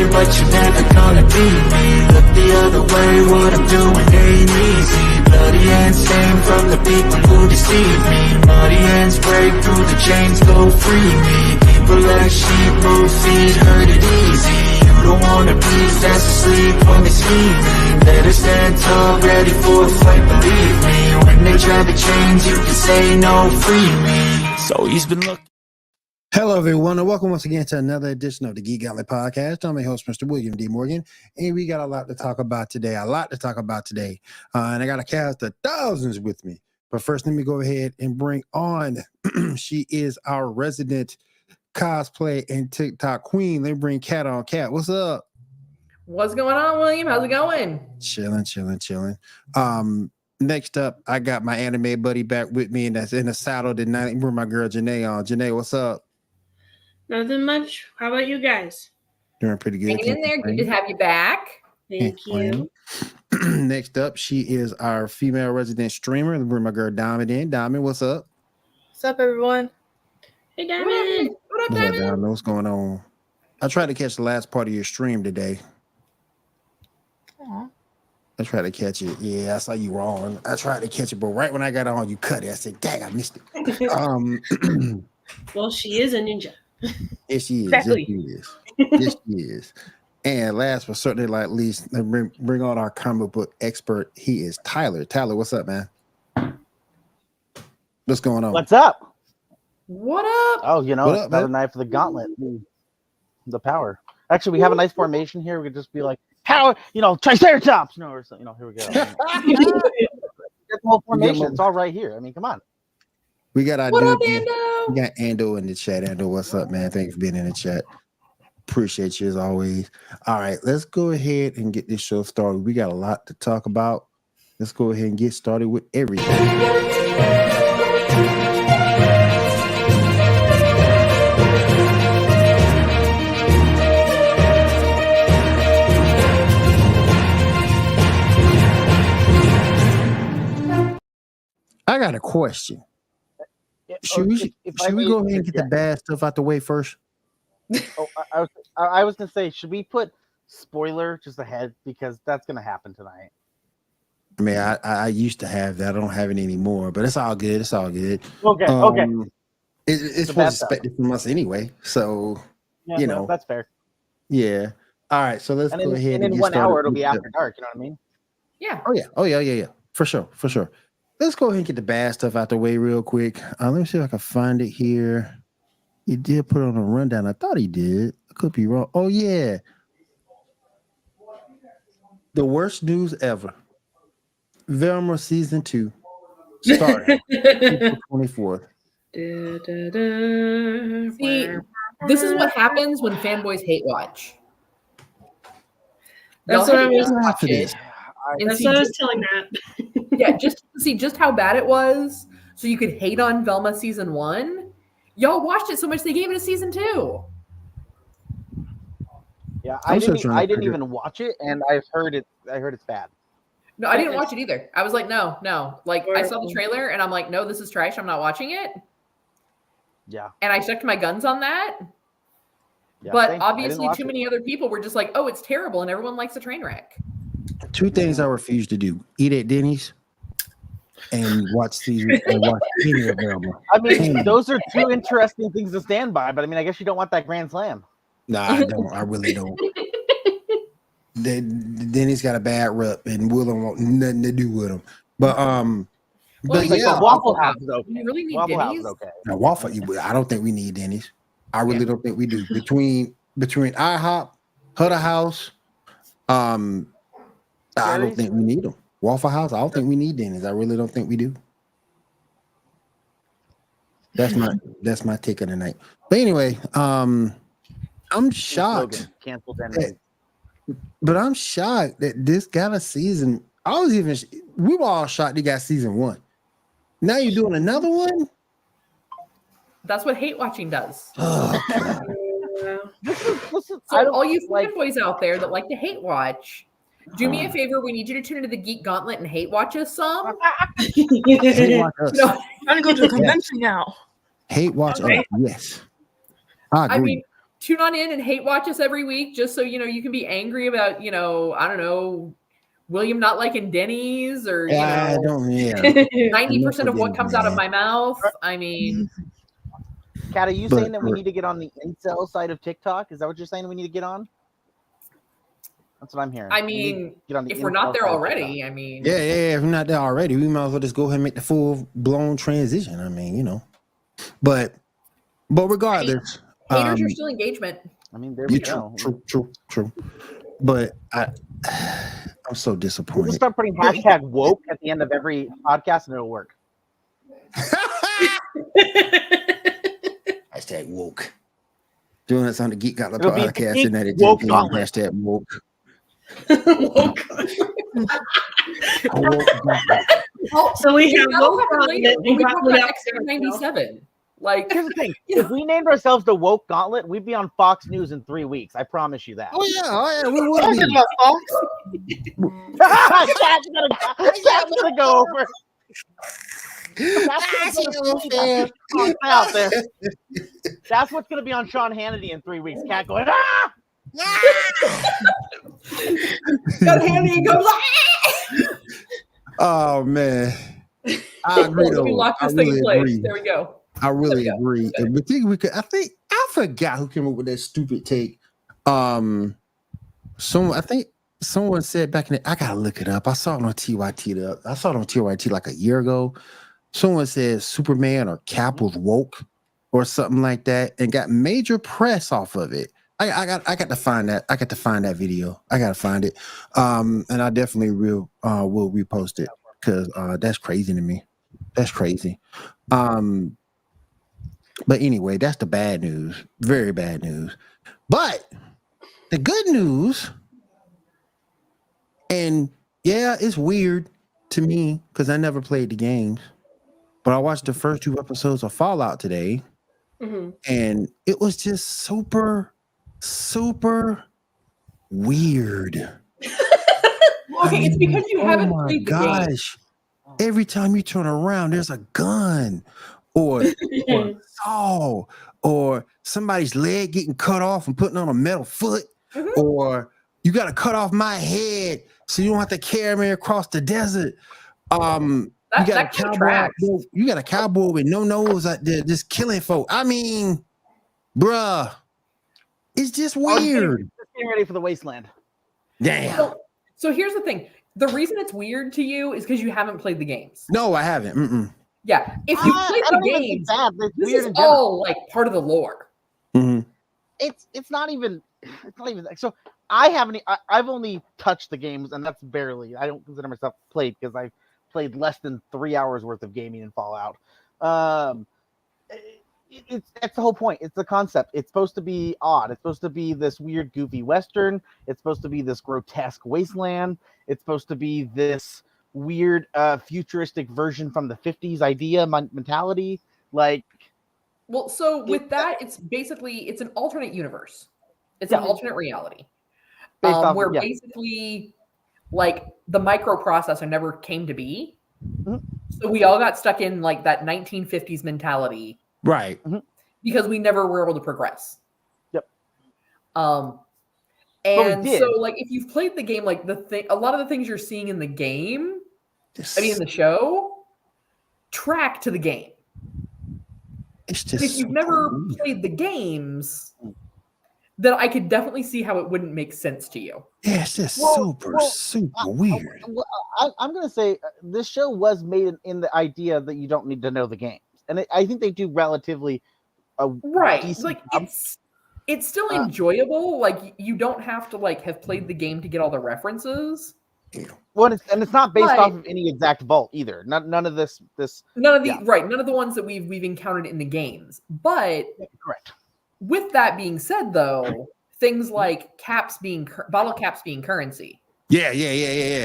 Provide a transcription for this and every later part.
but you're never gonna beat me. Look the other way, what I'm doing ain't easy. Bloody hands stained from the people who deceive me. Muddy hands break through the chains, go free me. People like sheep move feet, hurt it easy. You don't wanna be fast asleep when they scheming. Better stand tall, ready for a fight, believe me. When they try to change, you can say no, free me. So he's been looking. Hello, everyone, and welcome once again to another edition of the Geek Gauntlet podcast. I'm your host, Mr. William D. Morgan, and we got a lot to talk about today. And I got a cast of thousands with me. But first, let me go ahead and bring on, she is our resident cosplay and TikTok queen. Let me bring Kat on. Kat, what's up? What's going on, William? How's it going? Chilling. Next up, I got my anime buddy back with me, and that's in the saddle tonight. We're my girl Janae on. Janae, what's up? Nothing much. How about you guys? Doing pretty good. Hanging in there. Good to have you back. Thank you. Next up, she is our female resident streamer. We're my girl Diamond in. Diamond, what's up? What's up, everyone? Hey, Diamond. What up, What's up, Diamond? Diamond? What's going on? I tried to catch the last part of your stream today. Aww. I tried to catch it. Yeah, I saw you wrong. I tried to catch it, but right when I got on, you cut it. I said, dang, I missed it. Well, she is a ninja. Yes, she is. Exactly. Yes, she is. And last but certainly not least, bring on our comic book expert. He is Tyler. Tyler, what's up, man? What's going on? What's up? What up? Oh, you know, What it's up, another man? night for the gauntlet. The power. Actually, we have a nice formation here. We could just be like, power, Triceratops. No, or something. Here we go. Get the whole formation. It's all right here. I mean, come on. We got our What up, dude. Ando? We got Ando in the chat. Ando, what's up, man? Thank you for being in the chat. Appreciate you as always. All right, let's go ahead and get this show started. We got a lot to talk about. Let's go ahead and get started with everything. I got a question. Should we go ahead and get the bad stuff out the way first? Oh, I was gonna say, should we put spoiler just ahead because that's gonna happen tonight? I mean, I used to have that. I don't have it anymore, but it's all good. It's all good. Okay. It's what's expected from us anyway. So, Yeah, you no, know, that's fair. yeah. All right. So let's And go ahead in and get 1 started hour it'll with be the- after dark. You know what I mean? Yeah. Oh yeah. For sure. Let's go ahead and get the bad stuff out the way real quick. Let me see if I can find it here. He did put on a rundown. I thought he did. I could be wrong. Oh yeah. The worst news ever. Velma season 2 starting April 24th. See, this is what happens when fanboys hate watch. That's Y'all what I hate was- watch it. And That's see what I was just- telling Matt. yeah, just to see just how bad it was, so you could hate on Velma season 1. Y'all watched it so much they gave it a season 2. Yeah, I'm I still didn't trying to even figure- watch it, and I heard it's bad. No, I didn't watch it either. I was like, no. Like, I saw the Horrible. trailer and I'm like, no, this is trash. I'm not watching it. Yeah. And I stuck to my guns on that. Yeah, But same. I didn't obviously, watch too it. many other people were just like, oh, it's terrible. And everyone likes a train wreck. Two things I refuse to do: eat at Denny's and watch any of Velma. I mean, those are two interesting things to stand by, but I mean, I guess you don't want that grand slam. No, I don't. I really don't. Denny's got a bad rep, and Will don't want nothing to do with him. But Well, but it's like yeah, the Waffle House is okay. You really need Waffle House Denny's? is okay. now, Waffle. I don't think we need Denny's. I really don't think we do. Between IHOP, Huddle House, I don't think we need them. Waffle House, I don't think we need Denny's. I really don't think we do. That's my take of the night. But anyway, I'm shocked. Slogan, cancel Denny's. But I'm shocked that this got a season. We were all shocked they got season 1. Now you're doing another one? That's what hate watching does. Listen, So all you fanboys out there that like to hate watch, do me a favor. We need you to tune into the Geek Gauntlet and hate watch us some. Hate watch us. No, I'm gonna go to a convention now. Hate watch Okay. us. Yes. I agree. I mean, tune on in and hate watch us every week, just so you can be angry about I don't know, William not liking Denny's or I don't. Yeah. 90% of what comes out of my mouth. I mean, Kat, are you But- saying that we need to get on the incel side of TikTok? Is that what you're saying we need to get on? That's what I'm hearing. I We need to mean, get on the if we're incel not there side of already, TikTok. I mean, Yeah. If we're not there already, we might as well just go ahead and make the full blown transition. I mean, but regardless, haters are still engagement. I mean, there we yeah, go. true. But I'm so We'll disappointed. just start putting hashtag woke at the end of every podcast and it'll work. Hashtag woke. Doing this on the Geek Gauntlet It'll be the podcast Geek and that it Woke just Gauntlet. hashtag woke. Woke. So we have That'll woke happen later gauntlet when and we talk gauntlet about out there. X97. Like, Here's the thing. If we named ourselves the Woke Gauntlet, we'd be on Fox News in 3 weeks. I promise you that. Oh yeah, we would be. Cat's gonna go over. Out there. That's what's gonna be on Sean Hannity in 3 weeks. Cat going, ah! got Handy and goes, Oh man, I agree. let me Though. lock I this thing in really place. agree. There we go. I really There we agree. go. But think we could. I think I forgot who came up with that stupid take. I think someone said back in the. I gotta look it up. I saw it on TYT. I saw it on TYT like a year ago. Someone said Superman or Cap was woke or something like that, and got major press off of it. I got to find that. I got to find that video. I got to find it. And I definitely will repost it because that's crazy to me. That's crazy. But anyway, that's the bad news. Very bad news. But the good news, and yeah, it's weird to me because I never played the games, but I watched the first 2 episodes of Fallout today, and it was just super weird. Okay, it's because you haven't my played the game. gosh. Every time you turn around, there's a gun or a saw or somebody's leg getting cut off and putting on a metal foot, or you got to cut off my head so you don't have to carry me across the desert. You got That a cowboy. tracks. You got a cowboy with no nose out there just killing folk. I mean, bruh, it's just weird. Just getting ready for the wasteland. Damn. So here's the thing. The reason it's weird to you is because you haven't played the games. No, I haven't. Mm-mm. Yeah. If you played I the don't even think games, that. It's this weird is in general. all like part of the lore. Mm-hmm. It's not even so I've only touched the games, and that's barely. I don't consider myself played because I've played less than 3 hours worth of gaming in Fallout. That's the whole point. It's the concept. It's supposed to be odd. It's supposed to be this weird, goofy Western. It's supposed to be this grotesque wasteland. It's supposed to be this weird, futuristic version from the 50s idea mentality. Like, Well, so with that, it's an alternate universe. It's an alternate reality. Based off- Where yeah. basically like the microprocessor never came to be. Mhm. So we all got stuck in like that 1950s mentality Right. because we never were able to progress. Yep. And we did. so like if you've played the game, like a lot of the things you're seeing in the game, in the show, track to the game. It's But just if you've super never weird. played the games, then I could definitely see how it wouldn't make sense to you. Yeah, it's just Well, super weird. I'm going to say this show was made in the idea that you don't need to know the games. And I think they do relatively Right. decent Like job. it's still enjoyable. Like you don't have to like have played the game to get all the references. Well, it's not based But- off of any exact vault either. None of this. None of the Yeah. none of the ones that we've encountered in the games. But Correct. with that being said, though, things like bottle caps being currency. Yeah.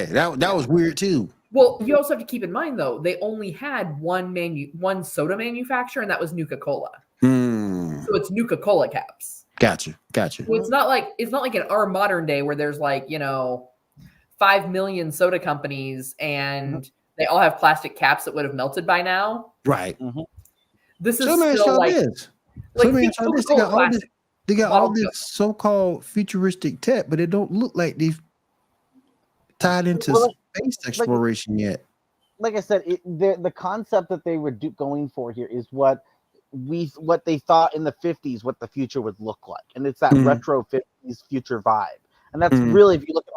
That was weird too. Well, you also have to keep in mind though, they only had one soda manufacturer, and that was Nuka-Cola. So it's Nuka-Cola caps. Gotcha. So it's not like in our modern day where there's like 5 million soda companies and they all have plastic caps that would have melted by now. Right. This is Some man still sure like is. like Some man think sure is. They Coca-Cola got all this. plastic. They got Well, all this so-called futuristic tech, but it don't look like they've tied into space exploration yet. Like I said, the concept that they were going for here is what they thought in the 50s what the future would look like, and it's that retro 50s future vibe. And that's really, if you look at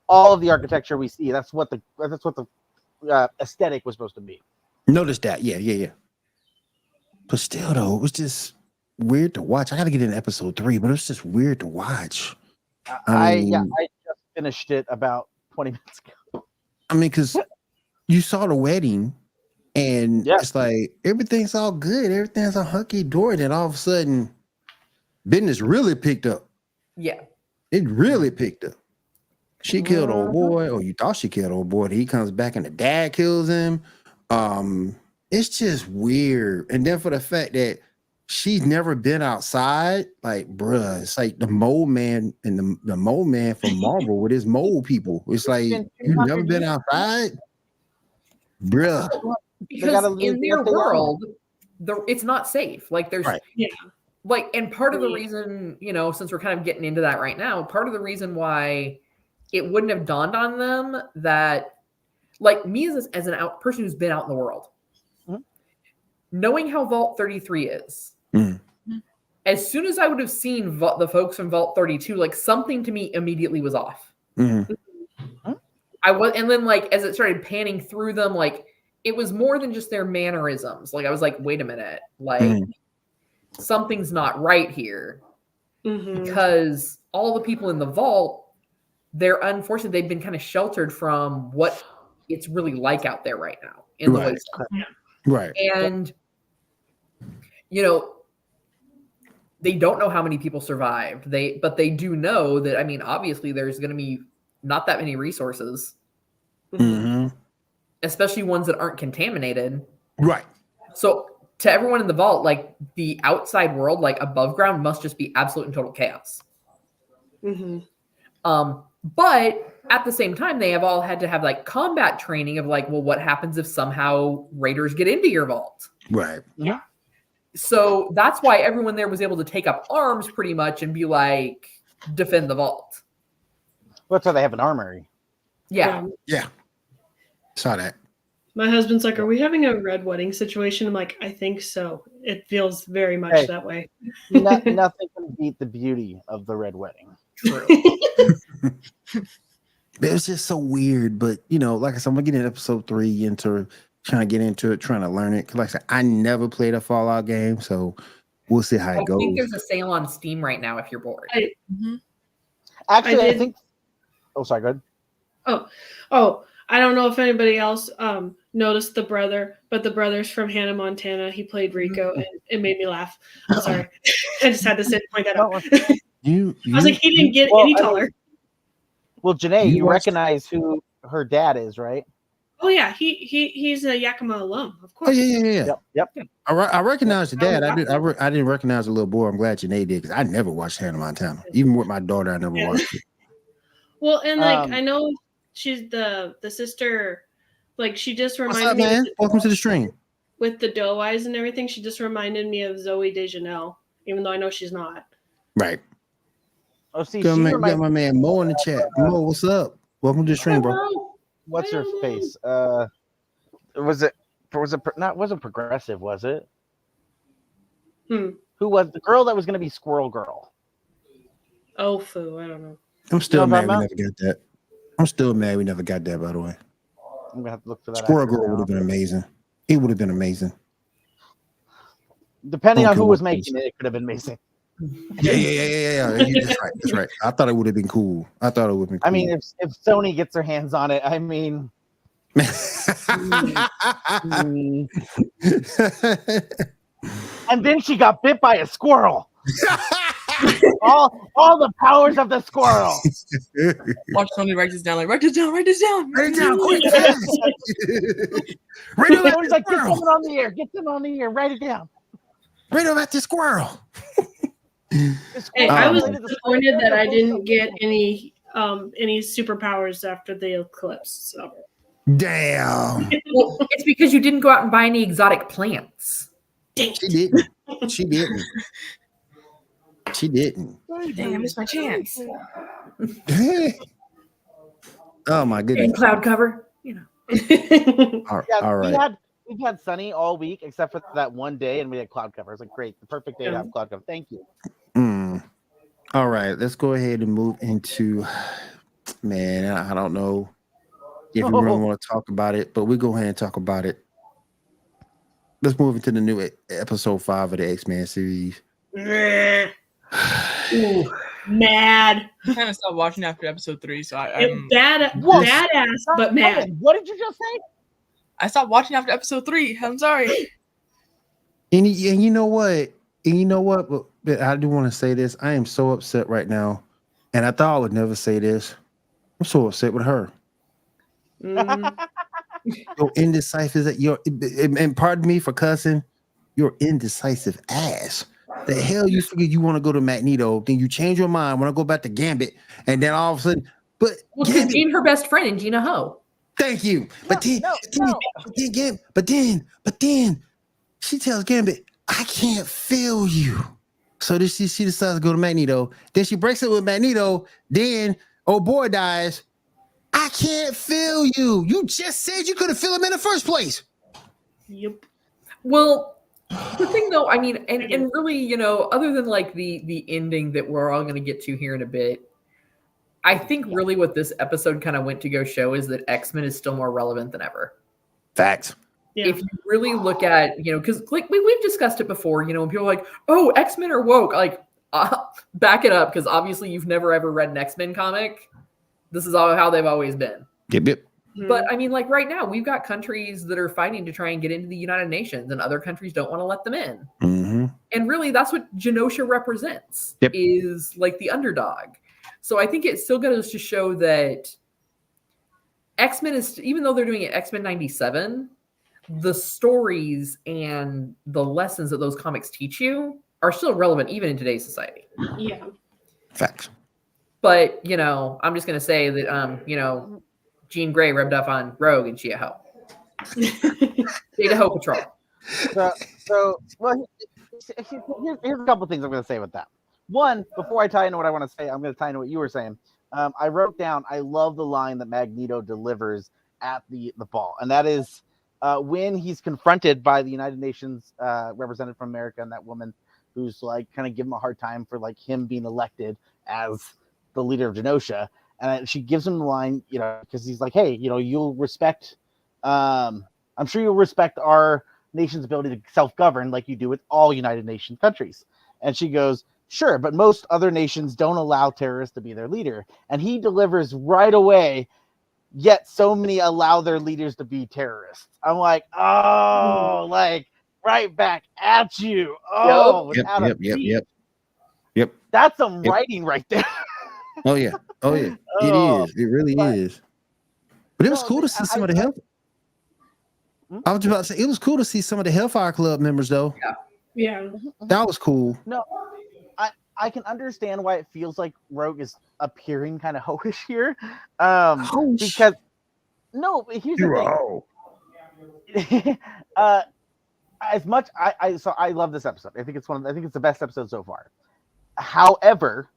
all of the architecture we see, that's what the aesthetic was supposed to be. Notice that, yeah. But still, though, it was just weird to watch. I got to get into episode 3, but it was just weird to watch. I just finished it about 20 minutes ago. I mean, because you saw the wedding, and it's like everything's all good, everything's all hunky dory. Then all of a sudden, business really picked up. Yeah, it really picked up. She killed old boy, or you thought she killed old boy. He comes back, and the dad kills him. It's just weird. And then for the fact that she's never been outside, like, bruh, it's like the mole man and the mole man from Marvel with his mole people. It's like, you've never been outside? Bruh. Because in their world, it's not safe. Like, there's, like, and part of the reason, since we're kind of getting into that right now, part of the reason why it wouldn't have dawned on them that, like, me as an person who's been out in the world, knowing how Vault 33 is, as soon as I would have seen the folks from Vault 32, like, something to me immediately was off. I was, and then, like, as it started panning through them, like, it was more than just their mannerisms. Like, I was like, wait a minute, like, something's not right here, because all the people in the vault, they're unfortunately, they've been kind of sheltered from what it's really like out there right now in the wasteland. Right. And, they don't know how many people survived. But they do know that, I mean, obviously there's going to be not that many resources, especially ones that aren't contaminated. Right. So to everyone in the vault, like, the outside world, like above ground, must just be absolute and total chaos. But at the same time, they have all had to have, like, combat training of, like, well, what happens if somehow raiders get into your vault? Right. Yeah. So that's why everyone there was able to take up arms pretty much and be like, defend the vault. Well, that's why they have an armory. Yeah. Saw that. My husband's like, are we having a red wedding situation? I'm like, I think so. It feels very much that way. Nothing can beat the beauty of the red wedding. True. It was just so weird, but like I said, I'm gonna get in episode 3 into trying to get into it, trying to learn it. Like I said, I never played a Fallout game, so we'll see how it goes. I think there's a sale on Steam right now if you're bored. Actually, I think. Oh, sorry. Go ahead. Oh, I don't know if anybody else noticed the brother, but the brother's from Hannah Montana. He played Rico, and it made me laugh. I'm sorry. I just had to point that out. I was like, he didn't get any taller. Well, Janae, you recognize who her dad is, right? Oh yeah, he's a Yakima alum, of course. Oh yeah. Yep. I recognize the dad. I didn't recognize the little boy. I'm glad Janae did, because I never watched Hannah Montana. Even with my daughter, I never watched it. Well, and like I know she's the sister. Like, she just reminded me. Man? Welcome to the stream. With the doe eyes and everything, she just reminded me of Zoe Deschanel, even though I know she's not. Right. Oh, see, got my man Mo in the chat. Mo, what's up? Welcome to the stream, bro. What's her face? Wasn't Progressive, was it? Who was the girl that was going to be Squirrel Girl? Oh, foo, I don't know. I'm still mad we never got that. I'm still mad we never got that, by the way. I'm gonna have to look for that. Squirrel Girl would have been amazing. It would have been amazing. Depending on who was making it, it could have been amazing. Yeah. That's right. I thought it would have been cool. I thought it would have been cool. I mean, if Sony gets their hands on it, I mean. And then she got bit by a squirrel. all the powers of the squirrel. Watch Sony write this down. Like, write this down, quick. Sony's like, get someone on the air, write it down. Right about the squirrel. Hey, I was disappointed that I didn't get any superpowers after the eclipse. So. Damn. Well, it's because you didn't go out and buy any exotic plants. She didn't. She didn't. Dang, I missed my chance. Oh my goodness. And cloud cover, you know. All right. We've had sunny all week except for that one day, and we had cloud cover. It's like great, the perfect day to have cloud cover. Thank you. All right, let's go ahead and move into. Man, I don't know if you really want to talk about it, but we go ahead and talk about it. Let's move into the new episode 5 of the X-Men series. Ooh, mad. I kind of stopped watching after episode 3, so I'm badass, but mad. What did you just say? I stopped watching after episode 3. I'm sorry. And you know what? But I do want to say this. I am so upset right now, and I thought I would never say this. I'm so upset with her. Your indecisive, and pardon me for cussing, your indecisive ass. The hell you figure you want to go to Magneto, then you change your mind, want to go back to Gambit, and then all of a sudden, but because Jean her best friend and Gina Ho. Thank you. But then she tells Gambit, I can't feel you. So then she decides to go to Magneto. Then she breaks it with Magneto. Then old boy dies. I can't feel you. You just said you couldn't feel him in the first place. Yep. Well, the thing though, I mean, and really, you know, other than like the ending that we're all going to get to here in a bit, I think really what this episode kind of went to go show is that X-Men is still more relevant than ever. Facts. Yeah. If you really look at, you know, because like we've discussed it before, you know, when people are like, oh, X-Men are woke, like back it up, because obviously you've never ever read an X-Men comic. This is all how they've always been. Yep. But I mean, like right now, we've got countries that are fighting to try and get into the United Nations, and other countries don't want to let them in. Mm-hmm. And really, that's what Genosha represents, is like the underdog. So I think it still goes to show that X-Men is, even though they're doing it X-Men 97, the stories and the lessons that those comics teach you are still relevant even in today's society. Yeah. Facts. But, you know, I'm just going to say that, you know, Jean Grey rubbed off on Rogue and Chia Ho. Data Ho Patrol. Well, here's a couple of things I'm going to say with that. One, before I tie into what I want to say, I'm going to tie into what you were saying. I wrote down, I love the line that Magneto delivers at the ball. And that is when he's confronted by the United Nations representative from America and that woman who's like kind of giving him a hard time for like him being elected as the leader of Genosha. And she gives him the line, you know, because he's like, hey, you know, you'll respect, I'm sure you'll respect our nation's ability to self-govern like you do with all United Nations countries. And she goes, sure, but most other nations don't allow terrorists to be their leader. And he delivers right away, yet so many allow their leaders to be terrorists. I'm like, oh, like right back at you. Oh, Yep. That's some writing right there. Oh yeah. It is. It really is. But it was cool to see some of the health. I was about to say, it was cool to see some of the Hellfire Club members though. Yeah. That was cool. No, I can understand why it feels like Rogue is appearing kind of hoish here. Because no, here's the thing. As much I love this episode. I think it's the best episode so far. However,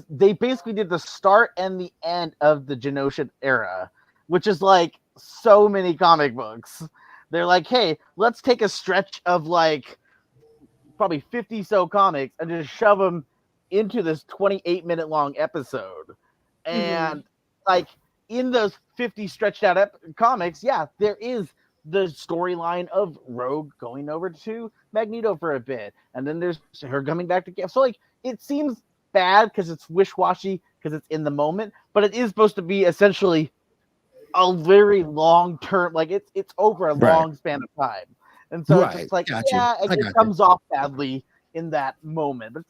they basically did the start and the end of the Genosha era, which is like so many comic books. They're like, hey, let's take a stretch of like probably 50 so comics and just shove them into this 28-minute long episode. And like in those 50 stretched out comics, yeah, there is the storyline of Rogue going over to Magneto for a bit, and then there's her coming back to camp. So like it seems bad because it's wish-washy because it's in the moment, but it is supposed to be essentially a very long term, like it's over a long span of time. And so it's just like, it comes off badly in that moment. But it's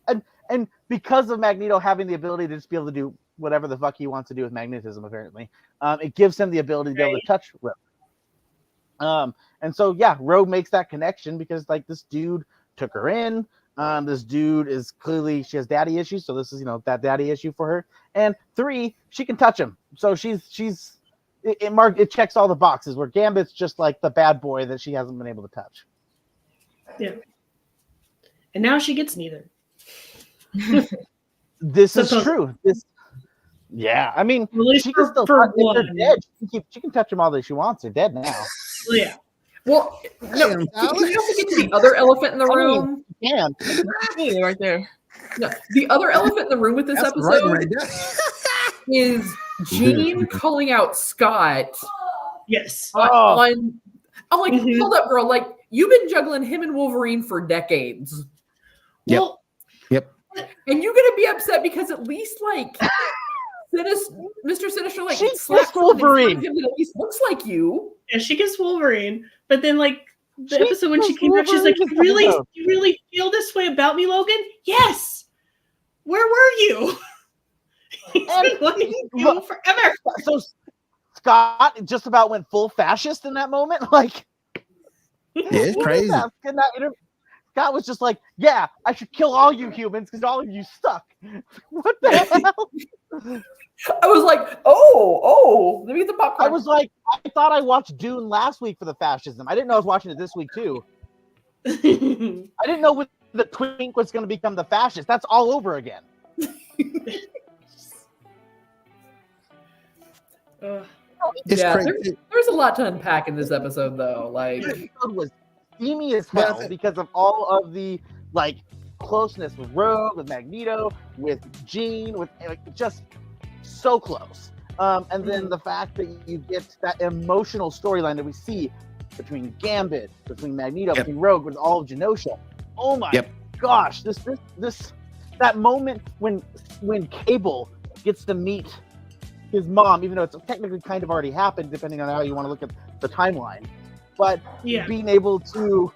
like, and because of Magneto having the ability to just be able to do whatever the fuck he wants to do with magnetism, apparently, it gives him the ability to be able to touch Rogue. And so, yeah, Rogue makes that connection because, like, this dude took her in. This dude is clearly, she has daddy issues. So this is, you know, that daddy issue for her. And 3, she can touch him. So it checks all the boxes where Gambit's just like the bad boy that she hasn't been able to touch. Yeah. and now she gets neither. This is true. Yeah, I mean, at least she can still for touch, if they're dead. She can touch them all that she wants. They're dead now. Well, yeah. Well, no, can we also get to the other elephant in the room? Yeah, right there. No, the other elephant in the room with this episode is Jean calling out Scott. Yes. I'm like, hold up, girl. Like, you've been juggling him and Wolverine for decades. Yep. Well, and you're gonna be upset because at least like Mr. Sinister like slaps Wolverine. him that at least looks like you. Yeah, she gets Wolverine, but then like the episode when she came back, she's like, you really feel this way about me, Logan? Yes. Where were you? He's been wanting you forever. So Scott just about went full fascist in that moment. Like, it's crazy. Scott was just like, yeah, I should kill all you humans because all of you suck. What the hell? I was like, oh, let me get the popcorn. I was like, I thought I watched Dune last week for the fascism. I didn't know I was watching it this week too. I didn't know when the twink was going to become the fascist. That's all over again. It's crazy. There's a lot to unpack in this episode, though. Like, this episode was steamy as hell because of all of the like closeness with Rogue, with Magneto, with Jean, with just so close. And then the fact that you get that emotional storyline that we see between Gambit, between Magneto, between Rogue, with all of Genosha. Oh my gosh, this that moment when Cable gets to meet his mom, even though it's technically kind of already happened, depending on how you want to look at the timeline. But being able to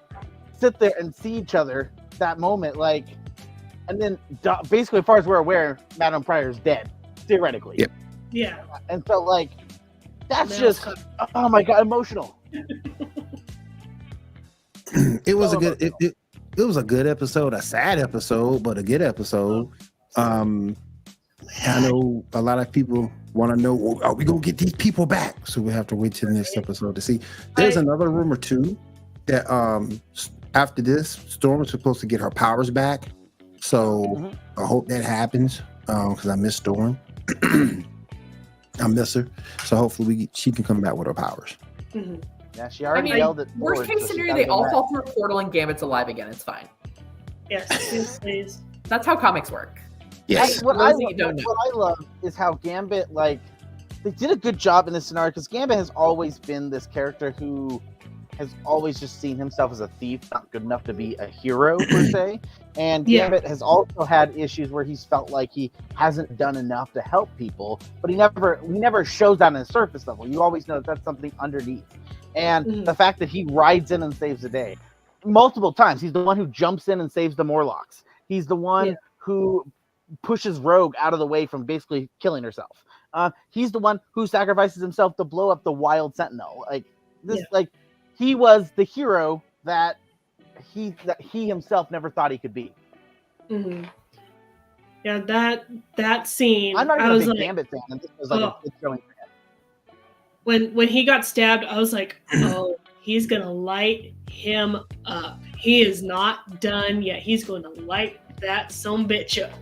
sit there and see each other, that moment, like, and then basically, as far as we're aware, Madame Pryor is dead, theoretically. Yep. Yeah. And so, like, that's just, oh my god, emotional. It was it was a good episode, a sad episode, but a good episode. I know a lot of people want to know, well, are we gonna get these people back? So we have to wait till the next episode to see. There's another rumor too that after this, Storm is supposed to get her powers back. So I hope that happens because I miss Storm. I miss her. So hopefully she can come back with her powers. Yeah, she already yelled at worst case scenario, they all fall through a portal and Gambit's alive again. It's fine. Yes, please. That's how comics work. Yes. What I love is how Gambit, like, they did a good job in this scenario because Gambit has always been this character who has always just seen himself as a thief, not good enough to be a hero per se. And Gambit has also had issues where he's felt like he hasn't done enough to help people, but he never shows that on the surface level. You always know that's something underneath. And the fact that he rides in and saves the day multiple times. He's the one who jumps in and saves the Morlocks. He's the one who pushes Rogue out of the way from basically killing herself. He's the one who sacrifices himself to blow up the Wild Sentinel. Like this, like he was the hero that he himself never thought he could be. Yeah, that scene. I'm not even a big Gambit fan, and this was like a good showing for him. When he got stabbed, I was like, oh, he's gonna light him up. He is not done yet. He's going to light that sumbitch up.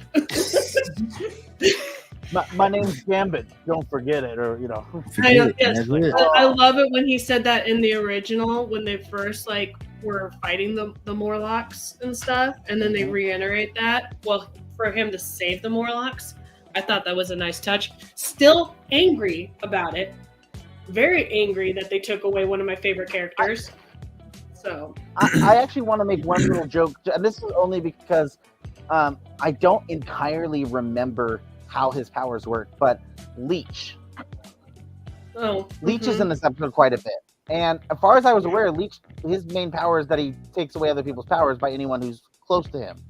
My name's Gambit. Don't forget it, or you know. I love it when he said that in the original when they first like were fighting the Morlocks and stuff, and then they reiterate that. Well, for him to save the Morlocks, I thought that was a nice touch. Still angry about it. Very angry that they took away one of my favorite characters. So I actually want to make one little joke, and this is only because I don't entirely remember how his powers work, but Leech is in this episode quite a bit. And as far as I was aware, Leech, his main power is that he takes away other people's powers by anyone who's close to him.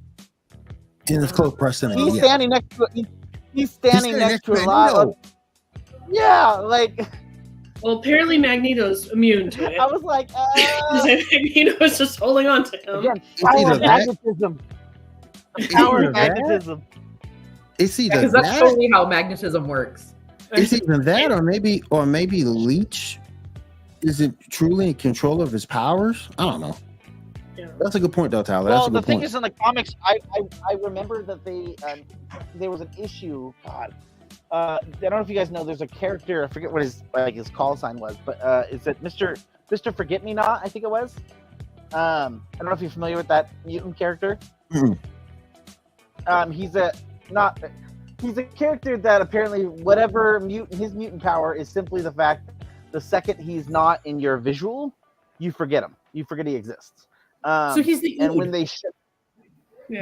In his close proximity. He's standing next to he's standing next to a lot of like. Well, apparently Magneto's immune to it. I was like, Magneto's just holding on to him. Again, power of magnetism. Power of magnetism. It's either because that's totally how magnetism works. It's either that, or maybe Leech isn't truly in control of his powers. I don't know. That's a good point, though, Tyler. Well, That's a the good thing point. is, in the comics, I remember that there was an issue. God, I don't know if you guys know. There's a character. I forget what his call sign was, but is it Mr. Forget Me Not? I think it was. I don't know if you're familiar with that mutant character. Mm-hmm. He's a character that apparently his mutant power is simply the fact that the second he's not in your visual, you forget him. You forget he exists. So he's the and when they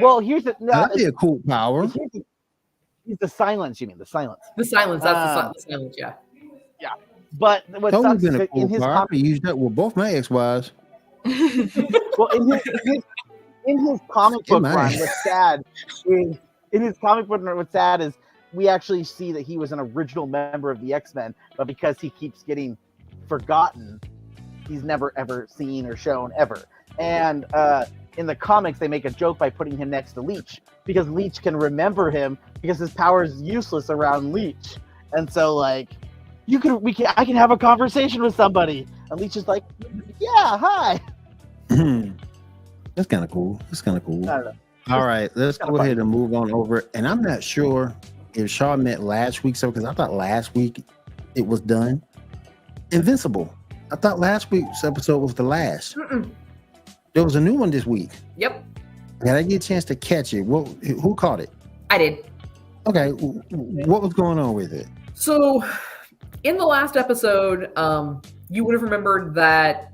well, here's the That'd be a cool power. He's the silence. You mean the silence? The silence. That's the silence. Yeah. Yeah. But what Totally sucks been a is cool in his power. comic, I used that with both my ex-wives. well, in his comic book run, what's sad is we actually see that he was an original member of the X-Men, but because he keeps getting forgotten, he's never ever seen or shown ever. And in the comics, they make a joke by putting him next to Leech because Leech can remember him because his power is useless around Leech. And so, like, I can have a conversation with somebody, and Leech is like, "Yeah, hi." That's kind of cool. I don't know. All right, let's go funny. ahead and move on over. And I'm not sure if Shaw meant last week's episode, because I thought last week it was done. Invincible. I thought last week's episode was the last. There was a new one this week. Yep. Did I get a chance to catch it? Who caught it? I did. Okay, what was going on with it? So, in the last episode, you would have remembered that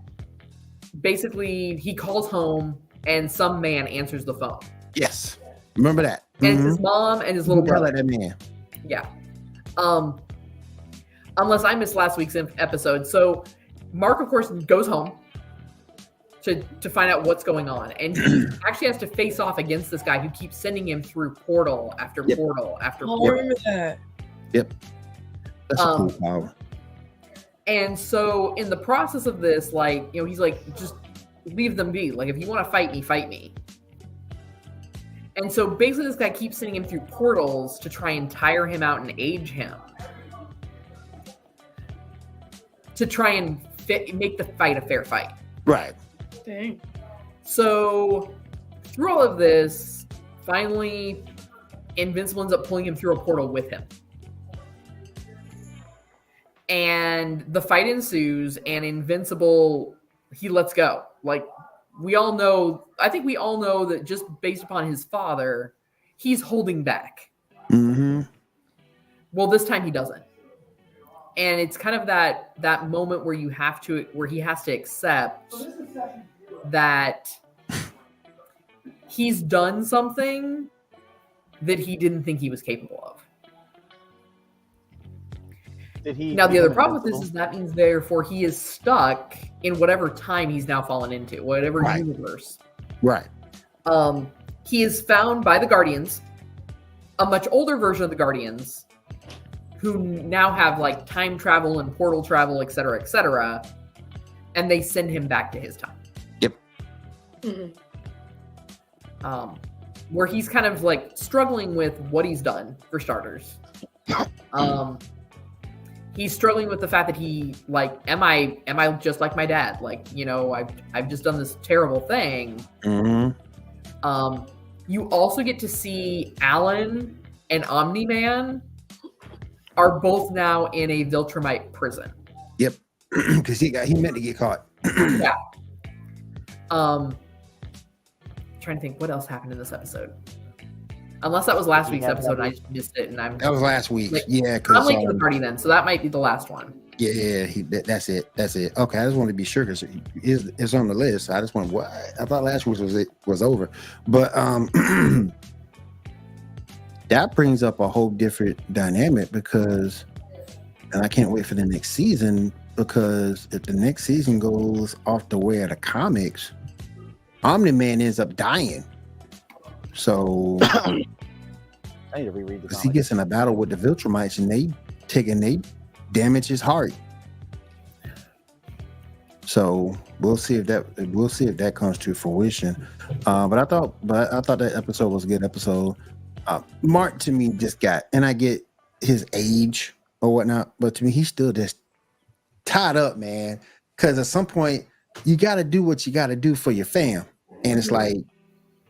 basically he calls home and some man answers the phone. Yes, remember that. And it's his mom and his little brother. That man. Yeah. Unless I missed last week's episode. So, Mark, of course, goes home to find out what's going on. And he actually has to face off against this guy who keeps sending him through portal after portal after portal. I remember that. Yep. That's a cool power. And so in the process of this, like, you know, he's like, just leave them be. Like, if you want to fight me, fight me. And so basically this guy keeps sending him through portals to try and tire him out and age him. To try and make the fight a fair fight. Right. Dang. So through all of this, finally, Invincible ends up pulling him through a portal with him. And the fight ensues, and Invincible, he lets go. Like, we all know, I think we all know that just based upon his father, he's holding back. Mm-hmm. Well, this time he doesn't. And it's kind of that moment where he has to accept that he's done something that he didn't think he was capable of. Now, the other problem with this is that means, therefore, he is stuck in whatever time he's now fallen into, whatever universe. Right. He is found by the Guardians, a much older version of the Guardians, who now have, like, time travel and portal travel, et cetera, and they send him back to his time. Yep. Mm-hmm. Where he's kind of, like, struggling with what he's done, for starters. He's struggling with the fact that he, like, am I just like my dad? Like, you know, I've just done this terrible thing. Mm-hmm. You also get to see Alan and Omni-Man are both now in a Viltrumite prison. Yep. Because he meant to get caught. Yeah. Trying to think what else happened in this episode. Unless that was last week's episode, and I just missed it, and that was last week. Like, Yeah, I'm late to the party then, so that might be the last one. Yeah, that's it. Okay, I just want to be sure because it's on the list. I just want. I thought last week was over, but that brings up a whole different dynamic because, and I can't wait for the next season because if the next season goes off the way of the comics, Omni-Man ends up dying. So I need to reread the he gets in a battle with the Viltrumites and they damage his heart. So we'll see if that comes to fruition. But I thought that episode was a good episode. Mark to me just got, and I get his age or whatnot, but to me he's still just tied up, man. Because at some point you got to do what you got to do for your fam. and it's like,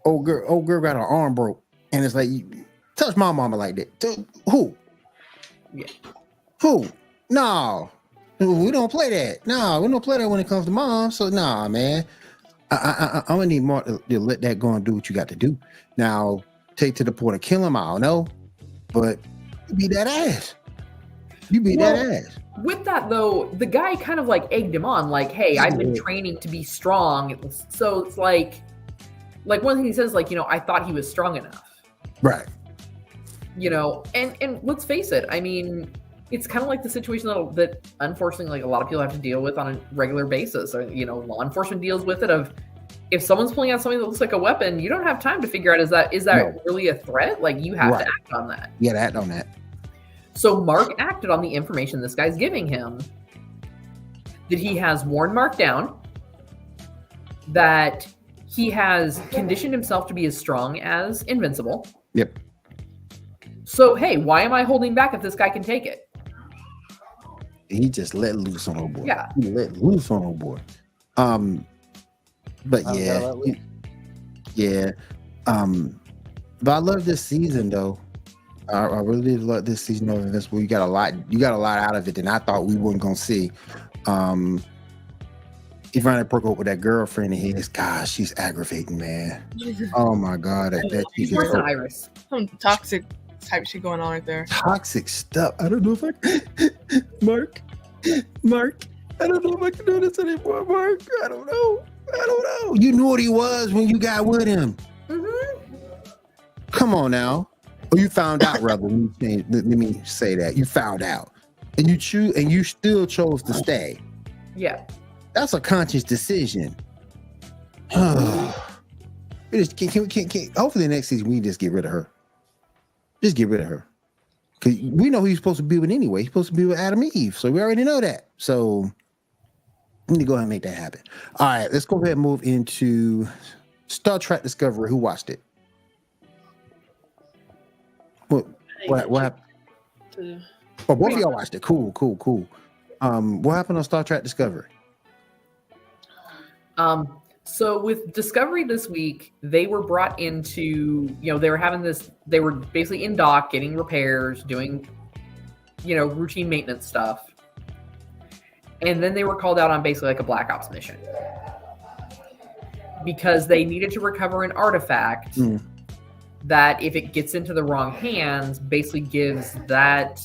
old girl got her arm broke, and it's like, touch my mama like that. Who? Yeah. Who? No, we don't play that. No, we don't play that when it comes to mom. So nah, man, I'm gonna need more to let that go and do what you got to do. Now, take to the point of kill him. I don't know, but you beat that ass. You beat that ass. With that though, the guy kind of like egged him on, like, "Hey, I've been training to be strong." So it's like one thing he says, like, I thought he was strong enough, right? And let's face it, I mean, it's kind of like the situation that unfortunately, like, a lot of people have to deal with on a regular basis, or law enforcement deals with it. Of if someone's pulling out something that looks like a weapon, you don't have time to figure out is that really a threat? Like, you have to act on that. Yeah, act on that. So Mark acted on the information this guy's giving him, that he has worn Mark down, that he has conditioned himself to be as strong as Invincible. Yep. So, hey, why am I holding back if this guy can take it? He just let loose on old boy. Yeah. He let loose on old boy. But but I love this season though. I really love this season of Invincible. You got a lot out of it than I thought we weren't gonna see. He finally broke up with that girlfriend of his. Gosh, she's aggravating, man. Oh my god, she's worse than Iris. Some toxic type shit going on right there. Toxic stuff. I don't know if I Mark. I don't know if I can do this anymore, Mark. I don't know. You knew what he was when you got with him. Mm-hmm. Come on now. Or you found out, rather. Let me say that. You found out. And you still chose to stay. Yeah. That's a conscious decision. Hopefully next season we just get rid of her. Just get rid of her. Because we know who he's supposed to be with anyway. He's supposed to be with Adam and Eve. So we already know that. So we need to go ahead and make that happen. All right, let's go ahead and move into Star Trek Discovery. Who watched it? What happened? Oh, both of y'all watched it. Cool. What happened on Star Trek Discovery? So with Discovery this week, they were brought into, they were basically in dock, getting repairs, doing, routine maintenance stuff. And then they were called out on basically like a Black Ops mission. Because they needed to recover an artifact that, if it gets into the wrong hands, basically gives that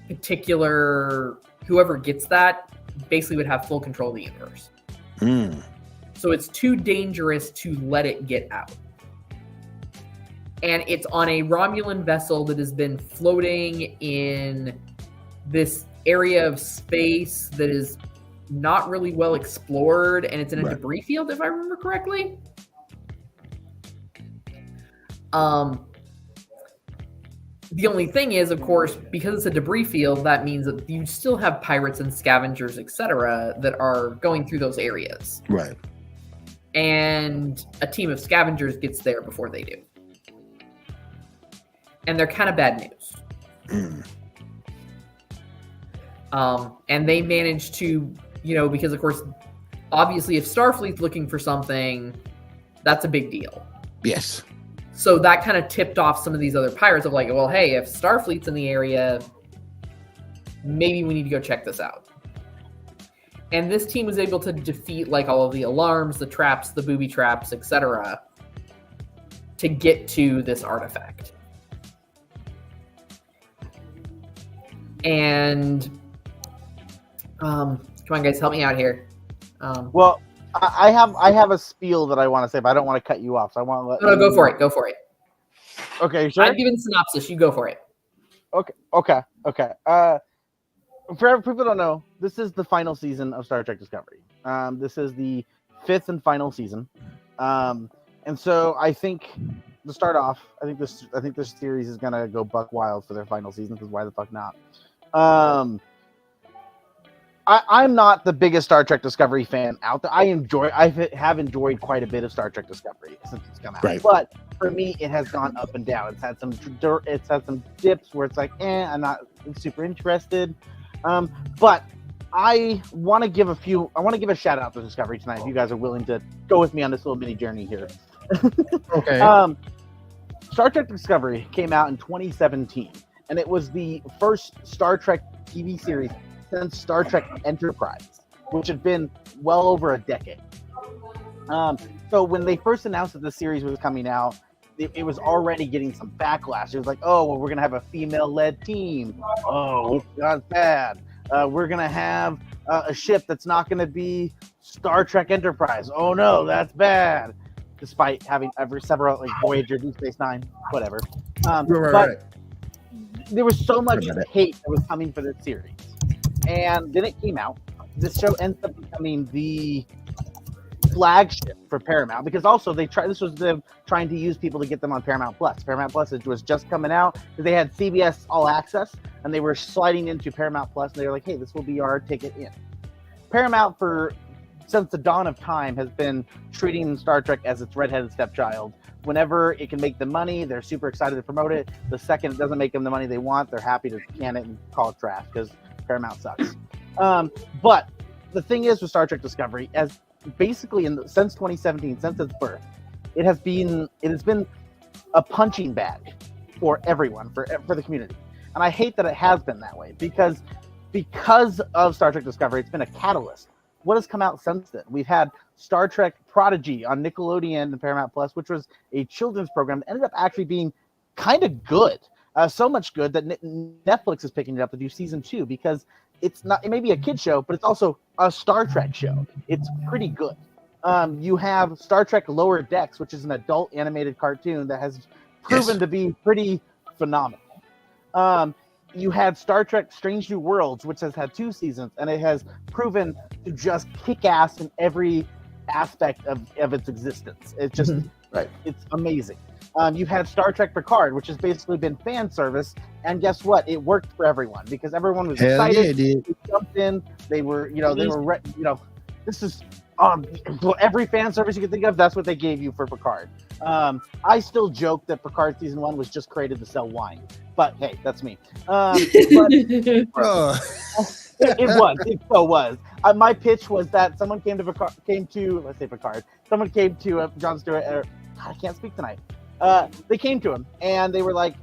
particular, whoever gets that, basically would have full control of the universe. So it's too dangerous to let it get out. And it's on a Romulan vessel that has been floating in this area of space that is not really well explored, and it's in a debris field, if I remember correctly. The only thing is, of course, because it's a debris field, that means that you still have pirates and scavengers, etc., that are going through those areas. Right. And a team of scavengers gets there before they do. And they're kind of bad news. And they managed to, because of course, obviously if Starfleet's looking for something, that's a big deal. Yes. So that kind of tipped off some of these other pirates of like, well, hey, if Starfleet's in the area, maybe we need to go check this out. And this team was able to defeat like all of the alarms, the traps, the booby traps, etc., to get to this artifact. And come on, guys, help me out here. Well, I have a spiel that I want to say, but I don't want to cut you off. So I want to let. No, go for it. Go for it. Okay, sure. I've given synopsis. You go for it. Okay. For people who don't know, this is the final season of Star Trek Discovery. This is the 5th and final season. And so I think to start off, I think this series is gonna go buck wild for their final season, because why the fuck not? I'm not the biggest Star Trek Discovery fan out there. I have enjoyed quite a bit of Star Trek Discovery since it's come out. Right. But for me, it has gone up and down. It's had some dips where it's like, I'm not super interested. But I want to give a shout out to Discovery tonight. If you guys are willing to go with me on this little mini journey here. Okay. Star Trek Discovery came out in 2017, and it was the first Star Trek TV series since Star Trek Enterprise, which had been well over a decade. So when they first announced that the series was coming out, it was already getting some backlash. It was like, oh, well, we're going to have a female-led team. Oh, that's bad. We're going to have a ship that's not going to be Star Trek Enterprise. Oh, no, that's bad. Despite having several, like Voyager, Deep Space Nine, whatever. But there was so much hate that was coming for this series. And then it came out. This show ends up becoming the flagship for Paramount, because also this was them trying to use people to get them on Paramount Plus. Paramount Plus was just coming out because they had CBS All Access, and they were sliding into Paramount Plus, and they were like, hey, this will be our ticket in. Paramount, since the dawn of time, has been treating Star Trek as its redheaded stepchild. Whenever it can make them money, they're super excited to promote it. The second it doesn't make them the money they want, they're happy to can it and call it trash, because Paramount sucks. But the thing is with Star Trek Discovery, as basically since 2017, since its birth, it has been a punching bag for everyone, for the community. And I hate that it has been that way, because of Star Trek Discovery, it's been a catalyst. What has come out since then? We've had Star Trek Prodigy on Nickelodeon and Paramount Plus, which was a children's program that ended up actually being kind of good. So much good that Netflix is picking it up to do season 2, because it may be a kid show, but it's also a Star Trek show. It's pretty good. You have Star Trek Lower Decks, which is an adult animated cartoon that has proven to be pretty phenomenal. You had Star Trek Strange New Worlds, which has had 2 seasons, and it has proven to just kick ass in every aspect of its existence. It's just, it's amazing. You had Star Trek Picard, which has basically been fan service, and guess what? It worked for everyone, because everyone was excited. They jumped in. They were, this is every fan service you could think of. That's what they gave you for Picard. I still joke that Picard season 1 was just created to sell wine, but hey, that's me. It was. My pitch was that someone came to Someone came to Jon Stewart. I can't speak tonight. They came to him and they were like,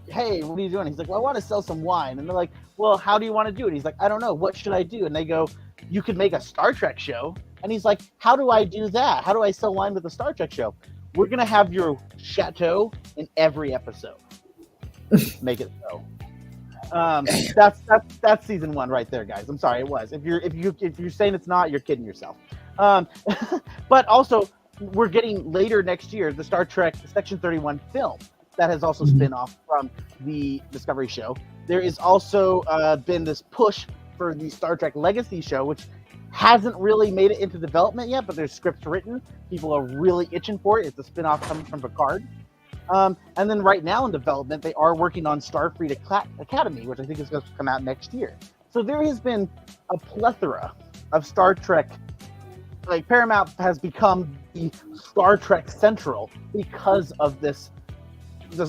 hey, what are you doing? He's like, well, I want to sell some wine. And they're like, well, how do you want to do it? He's like, I don't know. What should I do? And they go, you could make a Star Trek show. And he's like, how do I do that? How do I sell wine with a Star Trek show? We're going to have your chateau in every episode. Make it so. That's season 1 right there, guys. I'm sorry, it was. If you're saying it's not, you're kidding yourself. But also, we're getting later next year the Star Trek Section 31 film that has also spin off from the Discovery show. There is also been this push for the Star Trek Legacy show, which hasn't really made it into development yet, but there's scripts written. People are really itching for it. It's a spin-off coming from Picard. And then right now in development, they are working on Starfleet Academy, which I think is going to come out next year. So there has been a plethora of Star Trek. Like, Paramount has become the Star Trek Central because of this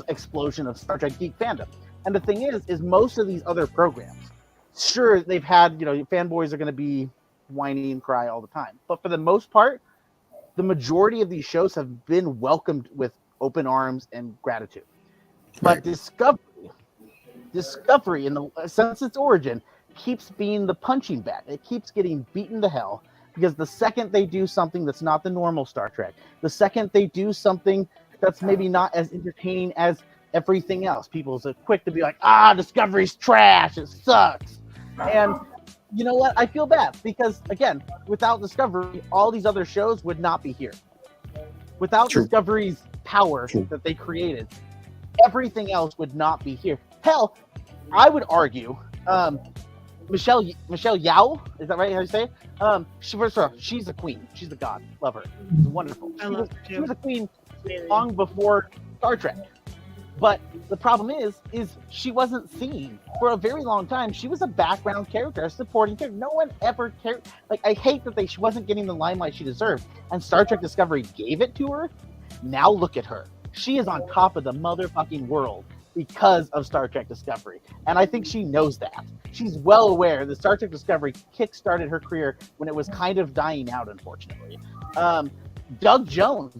explosion of Star Trek geek fandom. And the thing is most of these other programs, sure, they've had, fanboys are going to be whiny and cry all the time. But for the most part, the majority of these shows have been welcomed with open arms and gratitude. But Discovery, since its origin, keeps being the punching bag. It keeps getting beaten to hell, because the second they do something that's not the normal Star Trek, the second they do something that's maybe not as entertaining as everything else, people are quick to be like, Discovery's trash, it sucks. And you know what? I feel bad, because, again, without Discovery, all these other shows would not be here. Without Discovery's power that they created, everything else would not be here. Hell, I would argue, Michelle Yeoh, is that right? How you say it? She's a queen. She's a god. Love her. She's wonderful. She was a queen long before Star Trek. But the problem is she wasn't seen for a very long time. She was a background character, a supporting character. No one ever cared. Like, I hate that she wasn't getting the limelight she deserved. And Star Trek Discovery gave it to her. Now look at her. She is on top of the motherfucking world because of Star Trek Discovery. And I think she knows that. She's well aware that Star Trek Discovery kick-started her career when it was kind of dying out, unfortunately. Doug Jones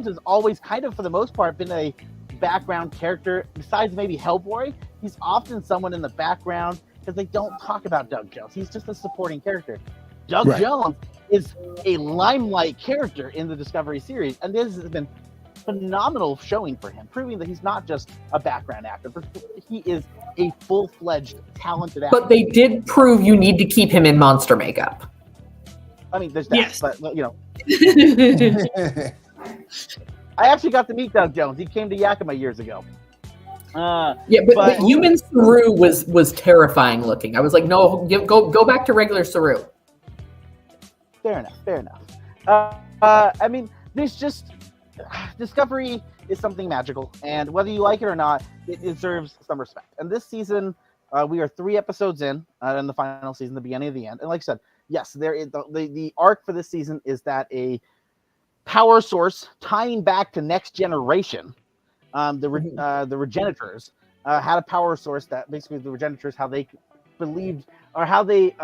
has always kind of, for the most part, been a background character. Besides maybe Hellboy, he's often someone in the background because they don't talk about Doug Jones. He's just a supporting character. Doug Jones is a limelight character in the Discovery series, and this has been phenomenal showing for him, proving that he's not just a background actor, but he is a full-fledged talented actor. But they did prove you need to keep him in monster makeup. I mean, there's that, but you know. I actually got to meet Doug Jones. He came to Yakima years ago. But the human Saru was terrifying looking. I was like, no, go back to regular Saru. Fair enough. I mean, there's just Discovery is something magical, and whether you like it or not, it deserves some respect. And this season, we are 3 episodes in the final season, the beginning of the end. And like I said, yes, there is the arc for this season is that a power source tying back to Next Generation, the Regenitors had a power source that basically the Regenitors, how they believed or how they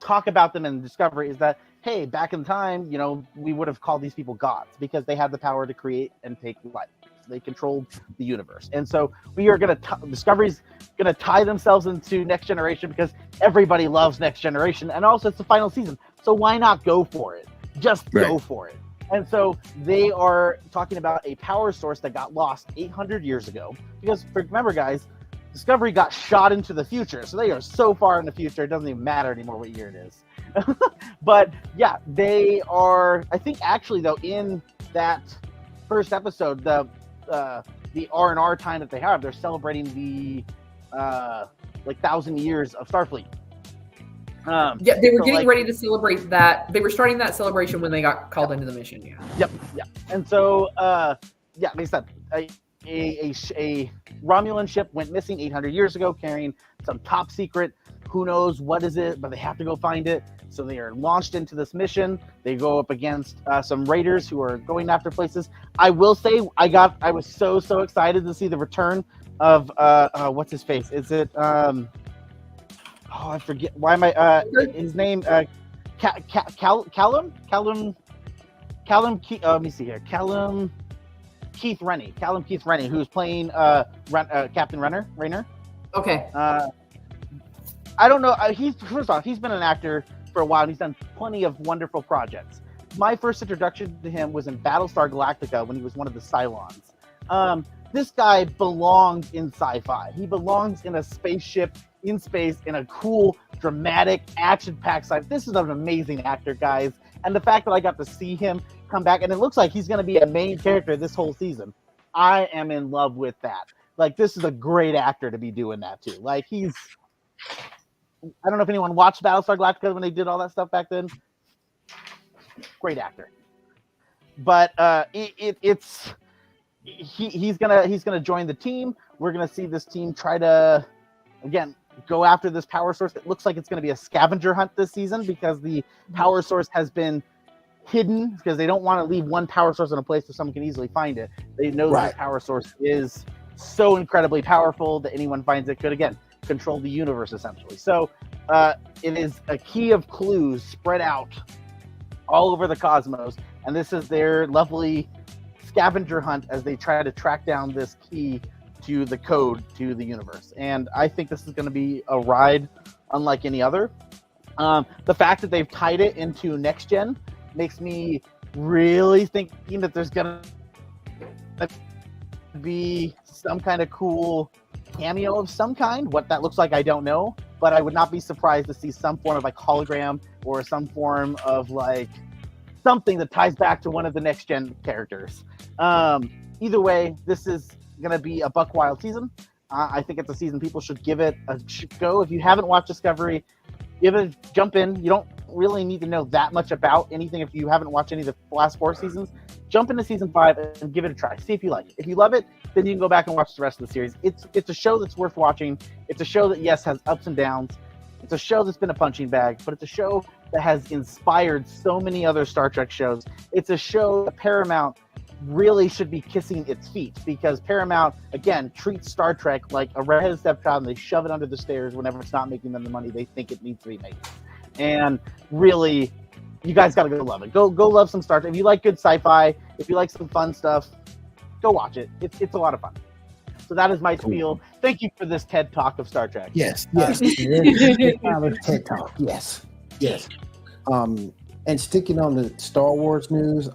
talk about them in Discovery is that, hey, back in time, you know, we would have called these people gods because they had the power to create and take life. They controlled the universe. And so we are Discovery's going to tie themselves into Next Generation because everybody loves Next Generation. And also it's the final season. So why not go for it? Just go for it. And so they are talking about a power source that got lost 800 years ago. Because remember, guys, Discovery got shot into the future. So they are so far in the future, it doesn't even matter anymore what year it is. But yeah, they are, I think actually though, in that first episode, the R&R time that they have, they're celebrating the 1,000 years of Starfleet. They were getting ready to celebrate that. They were starting that celebration when they got called into the mission. Yep. And so, they said a Romulan ship went missing 800 years ago, carrying some top secret. Who knows what is it? But they have to go find it. So they are launched into this mission. They go up against some raiders who are going after places. I will say, I was so excited to see the return of what's his face? Is it I forget. Why am I? His name, Callum. Let me see here. Callum Keith Rennie, who's playing Captain Rayner. Okay. I don't know. First off, he's been an actor for a while, and he's done plenty of wonderful projects. My first introduction to him was in Battlestar Galactica when he was one of the Cylons. This guy belongs in sci-fi. He belongs in a spaceship in space in a cool, dramatic, action-packed sci-fi. This is an amazing actor, guys. And the fact that I got to see him come back, and it looks like he's going to be a main character this whole season. I am in love with that. Like, this is a great actor to be doing that too. Like, I don't know if anyone watched Battlestar Galactica when they did all that stuff back then. Great actor. But he's gonna join the team. We're gonna see this team try to again go after this power source. It looks like it's gonna be a scavenger hunt this season because the power source has been hidden because they don't want to leave one power source in a place where someone can easily find it. They know that power source is so incredibly powerful that anyone finds it could again control the universe essentially. So it is a key of clues spread out all over the cosmos, and this is their lovely scavenger hunt as they try to track down this key to the code to the universe. And I think this is going to be a ride unlike any other. The fact that they've tied it into Next Gen makes me really thinking that there's going to be some kind of cool cameo of some kind. What that looks like, I don't know, but I would not be surprised to see some form of like hologram or some form of like something that ties back to one of the Next Gen characters. Either way, this is going to be a buck wild season. I think it's a season people should give it a go. If you haven't watched Discovery, jump in. You don't really need to know that much about anything if you haven't watched any of the last 4 seasons. Jump into season 5 and give it a try. See if you like it. If you love it, then you can go back and watch the rest of the series. It's a show that's worth watching. It's a show that, yes, has ups and downs. It's a show that's been a punching bag, but it's a show that has inspired so many other Star Trek shows. It's a show that Paramount really should be kissing its feet, because Paramount, again, treats Star Trek like a redheaded stepchild, and they shove it under the stairs whenever it's not making them the money they think it needs to be making. And really, you guys got to go love it. Go love some Star Trek. If you like good sci-fi, if you like some fun stuff, go watch it. It's a lot of fun. So that is my spiel. Thank you for this TED Talk of Star Trek. Yes. TED Talk. Yes. And sticking on the Star Wars news,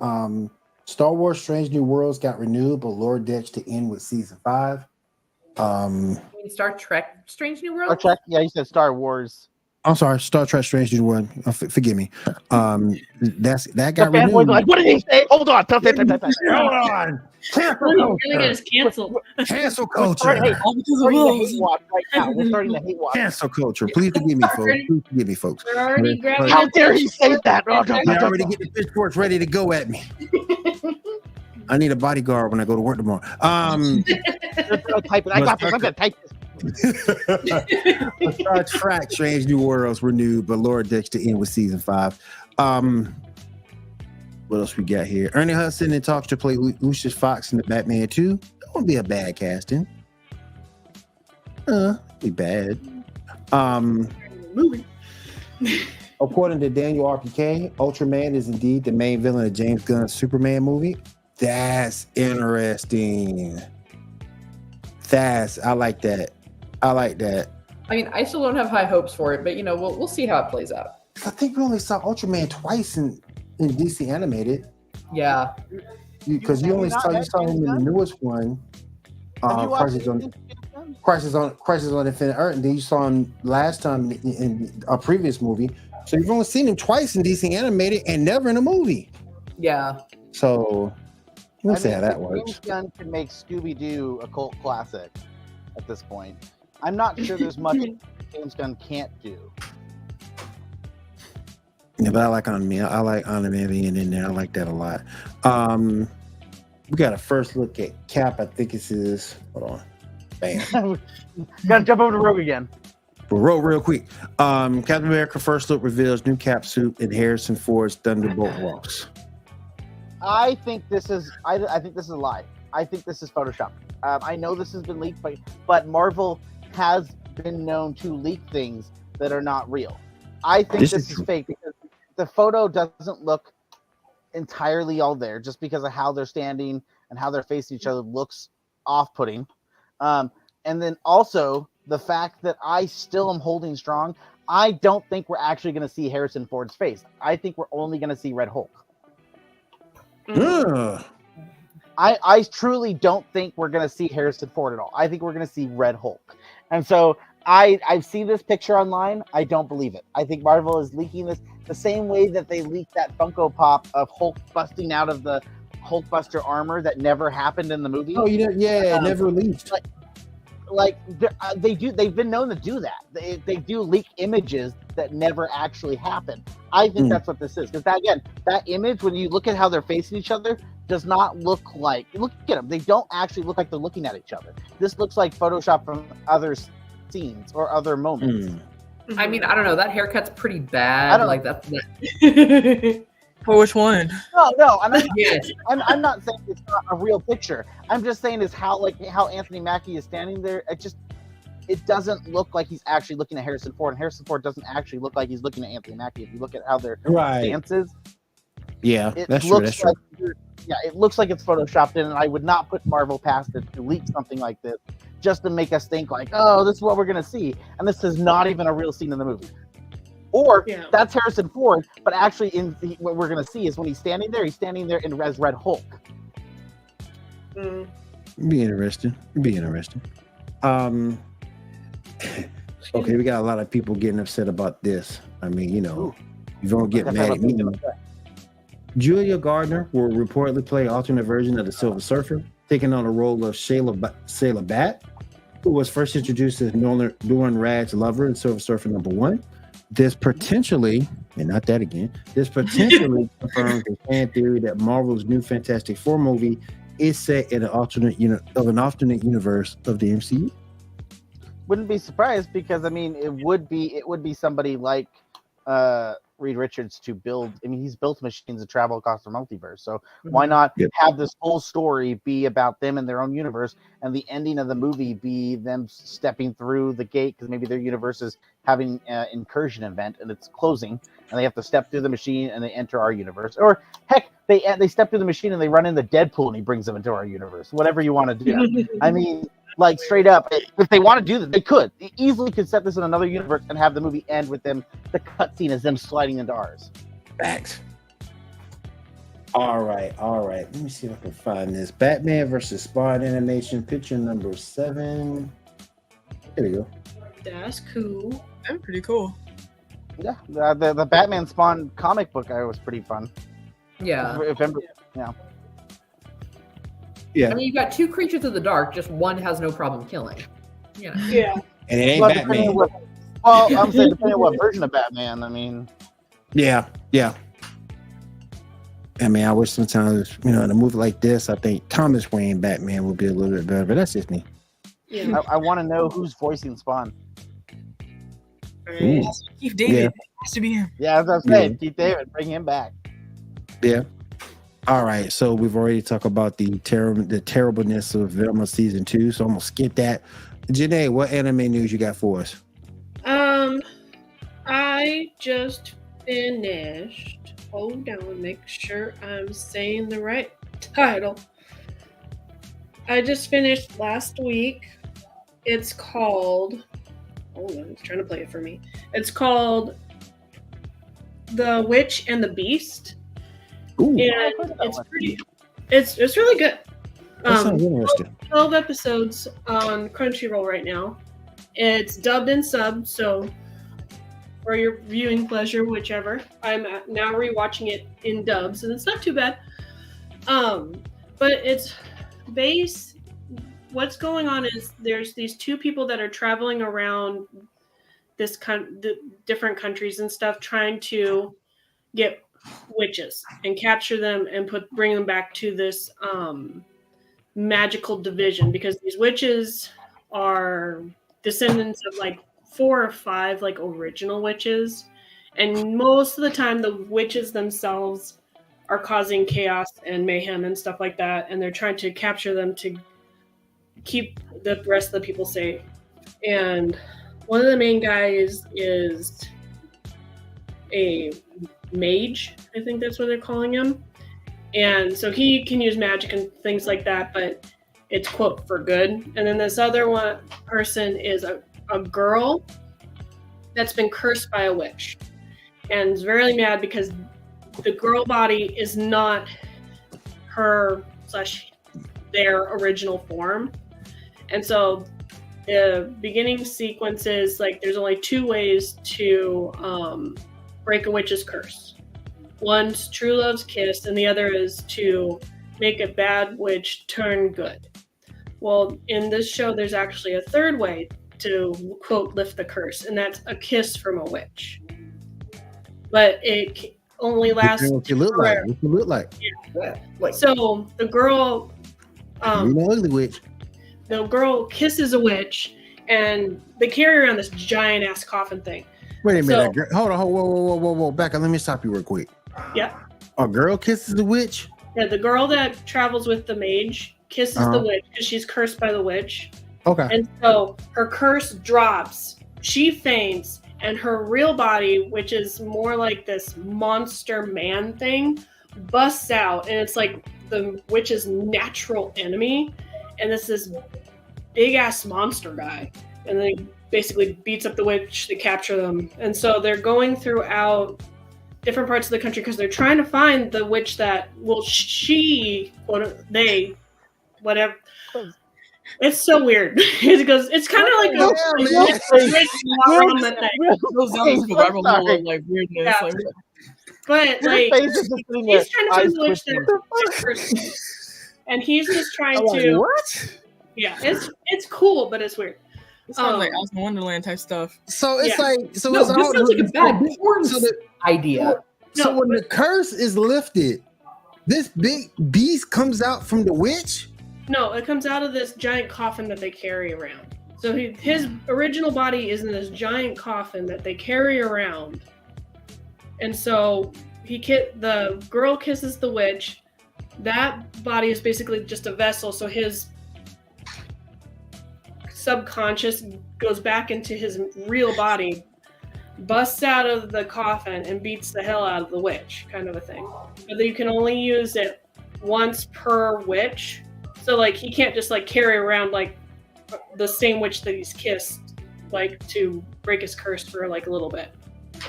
Star Wars Strange New Worlds got renewed, but Lower Decks to end with season 5. Star Trek Strange New Worlds? Star Trek? Yeah, you said Star Wars. I'm sorry, Star Trek Strange New World. Forgive me. That got renewed. Like, what did he say? Hold on. Hold on. Cancel. Cancel culture. We're starting the hate watch. Cancel culture. Please forgive me, folks. Please forgive me, folks. We're already grabbing. How dare he say that? They already get the pitchforks ready to go at me. I need a bodyguard when I go to work tomorrow. I got this. I'm gonna type this. Star Trek Strange New Worlds renewed, but Lower Decks to end with season 5. What else we got here? Ernie Hudson and talks to play Lucius Fox in the Batman 2. That won't be a bad casting. Be bad. Movie. According to Daniel RPK, Ultraman is indeed the main villain of James Gunn's Superman movie. That's interesting. I like that. I mean, I still don't have high hopes for it, but we'll see how it plays out. I think we only saw Ultraman twice in DC animated. Yeah, because you only saw him in the newest one. Crisis on Infinite Earth, and then you saw him last time in a previous movie. So you've only seen him twice in DC animated and never in a movie. Yeah. So we'll see how that works. James Gunn can make Scooby-Doo a cult classic at this point. I'm not sure there's much James Gunn can't do. Yeah, but I like anime. I like anime being in there. I like that a lot. We got a first look at Cap. I think it's his. Hold on. Bam. Gotta jump over to Rogue again. Rogue real quick. Captain America first look reveals new cap suit and Harrison Ford's Thunderbolt walks. I think this is a lie. I think this is Photoshop. I know this has been leaked, but Marvel has been known to leak things that are not real. I think this is fake because the photo doesn't look entirely all there, just because of how they're standing and how they're facing each other looks off-putting. And then also the fact that I still am holding strong. I don't think we're actually going to see Harrison Ford's face. I think we're only going to see Red Hulk. I truly don't think we're going to see Harrison Ford at all. I think we're going to see Red Hulk. And so I've seen this picture online. I don't believe it. I think Marvel is leaking this the same way that they leaked that Funko Pop of Hulk busting out of the Hulkbuster armor that never happened in the movie. Oh, never released. They've been known to do that. They do leak images that never actually happen. I think that's what this is. Because that image, when you look at how they're facing each other, does not look at them. They don't actually look like they're looking at each other. This looks like Photoshop from other scenes or other moments. I mean, I don't know. That haircut's pretty bad. For which one? No. I'm not saying it's not a real picture. I'm just saying is how Anthony Mackie is standing there. It doesn't look like he's actually looking at Harrison Ford, and Harrison Ford doesn't actually look like he's looking at Anthony Mackie. If you look at how their stances, that's true. It looks like it's photoshopped in, and I would not put Marvel past it to leak something like this just to make us think like, oh, this is what we're gonna see, and this is not even a real scene in the movie. Or that's Harrison Ford, but actually, what we're going to see is when he's standing there in as Red Hulk. It'd be interesting. Okay, we got a lot of people getting upset about this. I mean, you don't get mad at me. Julia Gardner will reportedly play an alternate version of the Silver Surfer, taking on the role of Shayla Bat, who was first introduced as Norman Rad's lover in Silver Surfer #1. This potentially confirms the fan theory that Marvel's new Fantastic Four movie is set in an alternate universe of the MCU. Wouldn't be surprised because it would be somebody like Reed Richards to build. I mean, he's built machines to travel across the multiverse. So why not have this whole story be about them and their own universe, and the ending of the movie be them stepping through the gate because maybe their universe is having an incursion event and it's closing, and they have to step through the machine and they enter our universe. Or heck, they step through the machine and they run into Deadpool and he brings them into our universe. Whatever you want to do. I mean, like straight up, if they want to do that, they could. They easily could set this in another universe and have the movie end with them, the cutscene is them sliding into ours. Facts. All right. Let me see if I can find this. Batman versus Spawn animation, picture number 7. There we go. That's cool. I'm pretty cool. Yeah, the Batman Spawn comic book was pretty fun. Yeah. Yeah. I mean, you've got 2 creatures of the dark, just one has no problem killing. Yeah. Yeah. And it ain't Well, Batman. I'm saying depending on what version of Batman. I mean, Yeah. I mean, I wish sometimes, in a movie like this, I think Thomas Wayne Batman would be a little bit better, but that's just me. Yeah. I want to know who's voicing Spawn. Ooh. Keith David Yeah. has to be him. Yeah, as I was saying, Keith David, bring him back. Yeah. All right. So we've already talked about the terribleness of Velma season 2. So I'm gonna skip that. Janae, what anime news you got for us? I just finished. Hold on, make sure I'm saying the right title. I just finished last week. It's called. Hold on, it's trying to play it for me. It's called The Witch and the Beast. Ooh, And it's pretty. It's really good. that sounds interesting. 12 episodes on Crunchyroll right now. It's dubbed and subbed, so for your viewing pleasure, whichever. I'm now rewatching it in dubs, and it's not too bad. But it's what's going on is there's these 2 people that are traveling around the different countries and stuff, trying to get witches and capture them and bring them back to this magical division, because these witches are descendants of like 4 or 5 like original witches, and most of the time the witches themselves are causing chaos and mayhem and stuff like that, and they're trying to capture them to keep the rest of the people safe. And one of the main guys is a mage, I think that's what they're calling him. And so he can use magic and things like that, but it's quote for good. And then this other person is a girl that's been cursed by a witch, and is very mad because the girl body is not her/their original form. And so the beginning sequence is like there's only 2 ways to break a witch's curse. One's true love's kiss, and the other is to make a bad witch turn good. Well, in this show, there's actually a 3rd way to, quote, lift the curse, and that's a kiss from a witch. But it only lasts What you look like? Yeah. So the girl, You know, ugly witch. the girl kisses a witch, and they carry around this giant ass coffin thing. Wait a minute. So- Hold on. Whoa. Back up. Let me stop you real quick. Yeah. A girl kisses the witch? Yeah, the girl that travels with the mage kisses the witch because she's cursed by the witch. Okay. And so her curse drops, she faints, and her real body, which is more like this monster man thing, busts out, and it's like the witch's natural enemy, and it's this big ass monster guy, and then he basically beats up the witch to capture them. And so they're going throughout different parts of the country because they're trying to find the witch that whatever. It's so weird. It's kind of like like weirdness. Yeah. But like he's trying to find the witch that, and he's just trying to. What? Yeah, it's cool, but it's weird. It sounds like Alice in Wonderland type stuff. So it's like this sounds like a bad porn idea. So when the curse is lifted, this big beast comes out from the witch? No, it comes out of this giant coffin that they carry around. So his original body is in this giant coffin that they carry around. And so the girl kisses the witch. That body is basically just a vessel. So his subconscious goes back into his real body, busts out of the coffin, and beats the hell out of the witch, kind of a thing. But you can only use it once per witch. So like he can't just like carry around like the same witch that he's kissed, like to break his curse for like a little bit.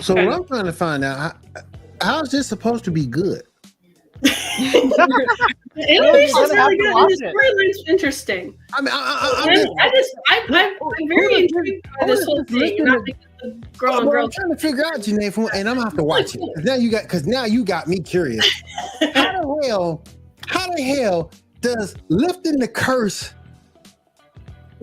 So what I'm trying to find out, how is this supposed to be good? The animation is really good and the storyline's interesting. I mean, I'm very intrigued by this whole thing. Not because the girl and girl. I'm trying to figure out, Janae, and I'm gonna have to watch it. Now you got me curious. How the hell does lifting the curse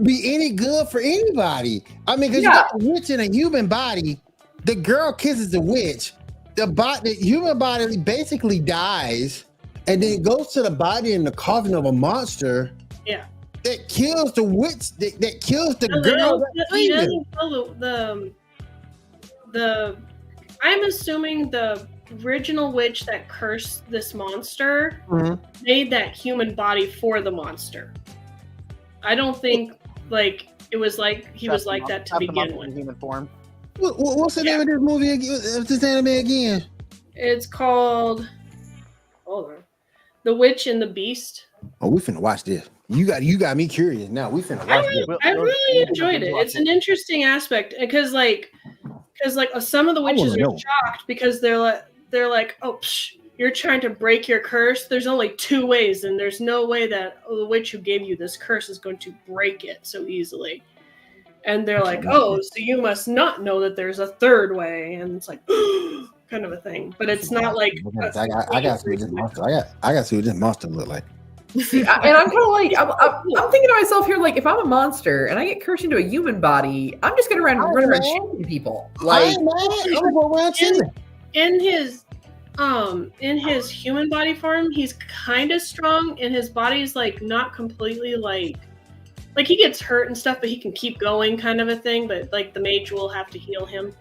be any good for anybody? I mean, because you got a witch in a human body. The girl kisses the witch. The human body basically dies, and then it goes to the body in the coffin of a monster. Yeah. That kills the witch. That kills the girl. He doesn't kill the. I'm assuming the original witch that cursed this monster made that human body for the monster. I don't think like it was like he was like that to begin with. Human form. What's the name of this movie again? This anime again? It's called The Witch and the Beast. Oh, we finna watch this. You got me curious now. We finna watch this. I really enjoyed it. It's an interesting aspect because some of the witches are shocked because they're like, oh, you're trying to break your curse. There's only two ways, and there's no way that the witch who gave you this curse is going to break it so easily. And they're like, oh, so you must not know that there's a third way. And it's like, kind of a thing. But it's not like... I got to see what this monster... I got to see what this monster look like. And I'm kind of like, I'm thinking to myself here, like, if I'm a monster and I get cursed into a human body, I'm just going to run around shooting people. Like, in his human body form, he's kind of strong, and his body's like not completely like he gets hurt and stuff, but he can keep going, kind of a thing. But like the mage will have to heal him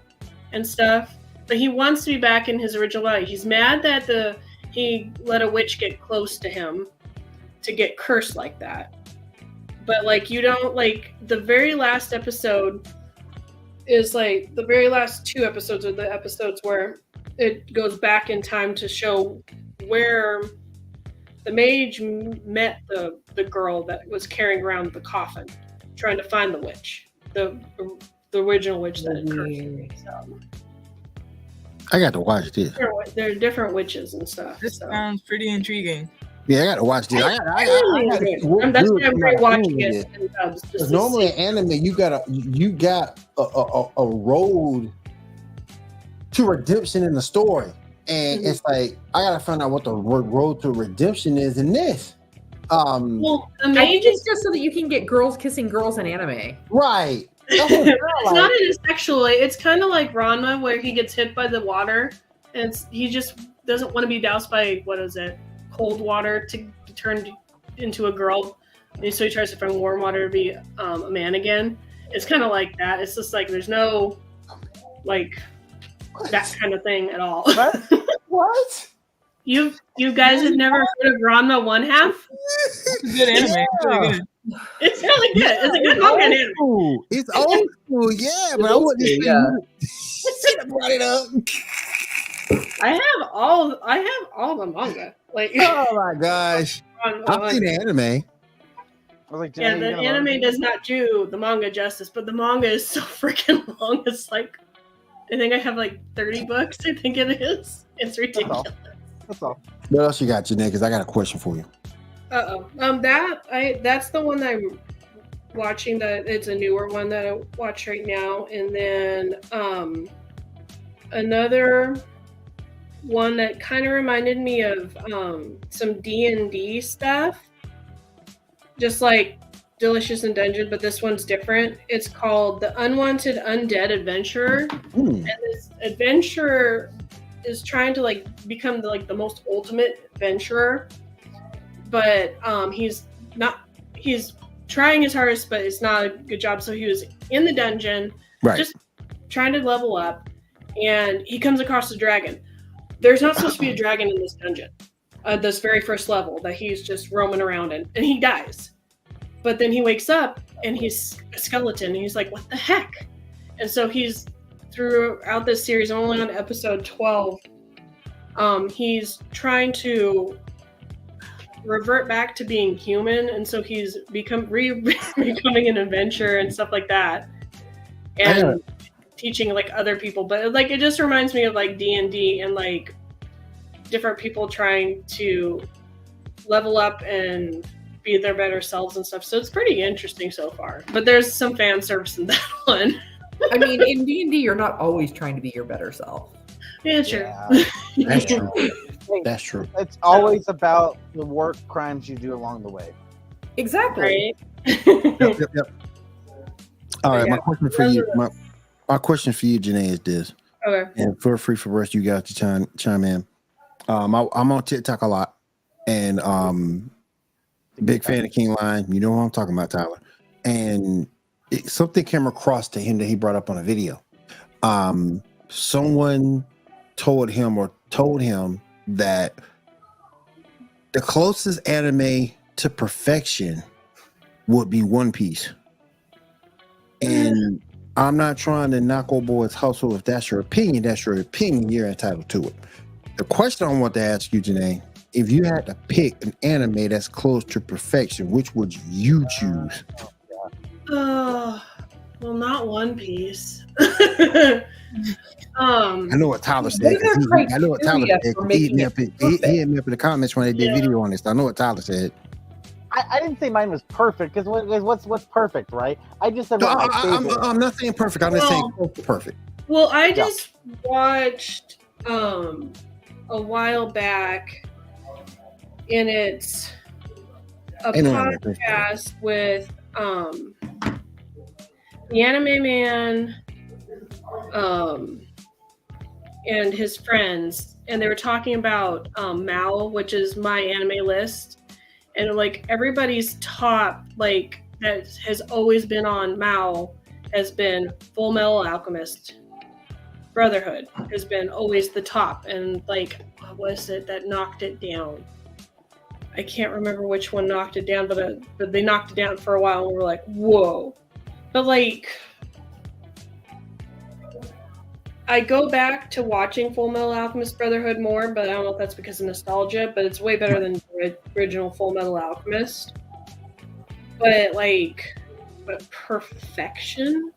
and stuff. But he wants to be back in his original body. He's mad that he let a witch get close to him to get cursed like that. But like you don't like the very last episode is like the very last two episodes are the episodes where it goes back in time to show where the mage met the girl that was carrying around the coffin, trying to find the witch, the original witch that had cursed. So, I got to watch this. There are different witches and stuff. This sounds pretty intriguing. Yeah, I got to watch this. That's why I'm rewatching it. Because normally in anime, you got a road to redemption in the story. And it's like, I gotta find out what the road to redemption is in this. Well, I think it's just so that you can get girls kissing girls in anime. Right. It's not in a sexual way. It's kind of like Ranma, where he gets hit by the water, and he just doesn't want to be doused by, cold water to turn into a girl. And so he tries to find warm water to be a man again. It's kind of like that. It's just like there's no, that kind of thing at all. What? You guys have never heard of Ranma One Half? It's a good anime. Yeah. It's really good. It's really good. It's a good manga anime. It's old school, yeah, but I wouldn't say you brought it up. I have all the manga. Oh my gosh. I've seen the anime. I was like, the anime does not do the manga justice, but the manga is so freaking long. It's like, I think I have 30 books. I think it is. It's ridiculous. That's all. What else you got, Janae? Because I got a question for you. That's the one that I'm watching. That it's a newer one that I watch right now, and then another one that kind of reminded me of some D&D stuff, just like Delicious in Dungeon, but this one's different. It's called The Unwanted Undead Adventurer. And this adventurer is trying to become the most ultimate adventurer, but he's trying his hardest, but it's not a good job. So he was in the dungeon, just trying to level up, and he comes across a dragon. There's not supposed to be a dragon in this dungeon, this very first level that he's just roaming around in, and he dies. But then he wakes up and he's a skeleton, and he's like, what the heck? And so he's throughout this series, only on episode 12, he's trying to revert back to being human, and so he's becoming an adventurer and stuff like that, and teaching like other people. But like, it just reminds me of like D&D and like different people trying to level up and be their better selves and stuff. So it's pretty interesting so far. But there's some fan service in that one. I mean, in D&D, you're not always trying to be your better self. Yeah, sure. Yeah. That's true. That's true. It's always about the work crimes you do along the way. Exactly. Right? Yep. All right, my question for you, my question for you, Janae, is this. Okay. And feel free for the rest of you guys to chime in. I'm on TikTok a lot, and big fan of King Lion. You know what I'm talking about, Tyler. And something came across to him that he brought up on a video. Someone told him that the closest anime to perfection would be One Piece. And I'm not trying to knock old boy's hustle. If that's your opinion, that's your opinion. You're entitled to it. The question I want to ask you, Janae, if you had to pick an anime that's close to perfection, which would you choose? Well, not One Piece. I know what Tyler said. I know what Tyler said. He hit me up in the comments when they did video on this. I know what Tyler said. I didn't say mine was perfect, because what's perfect, right? I just said I'm not saying perfect. I'm just saying perfect. Well, I just watched a while back, and it's a podcast with the Anime Man and his friends, and they were talking about Mao, which is my anime list, and like everybody's top, like that has always been on Mao has been Full Metal Alchemist. Brotherhood has been always the top, and like what was it that knocked it down? I can't remember which one knocked it down, but they knocked it down for a while, and we're like, whoa. But like, I go back to watching Full Metal Alchemist Brotherhood more, but I don't know if that's because of nostalgia, but it's way better than the original Full Metal Alchemist. But perfection?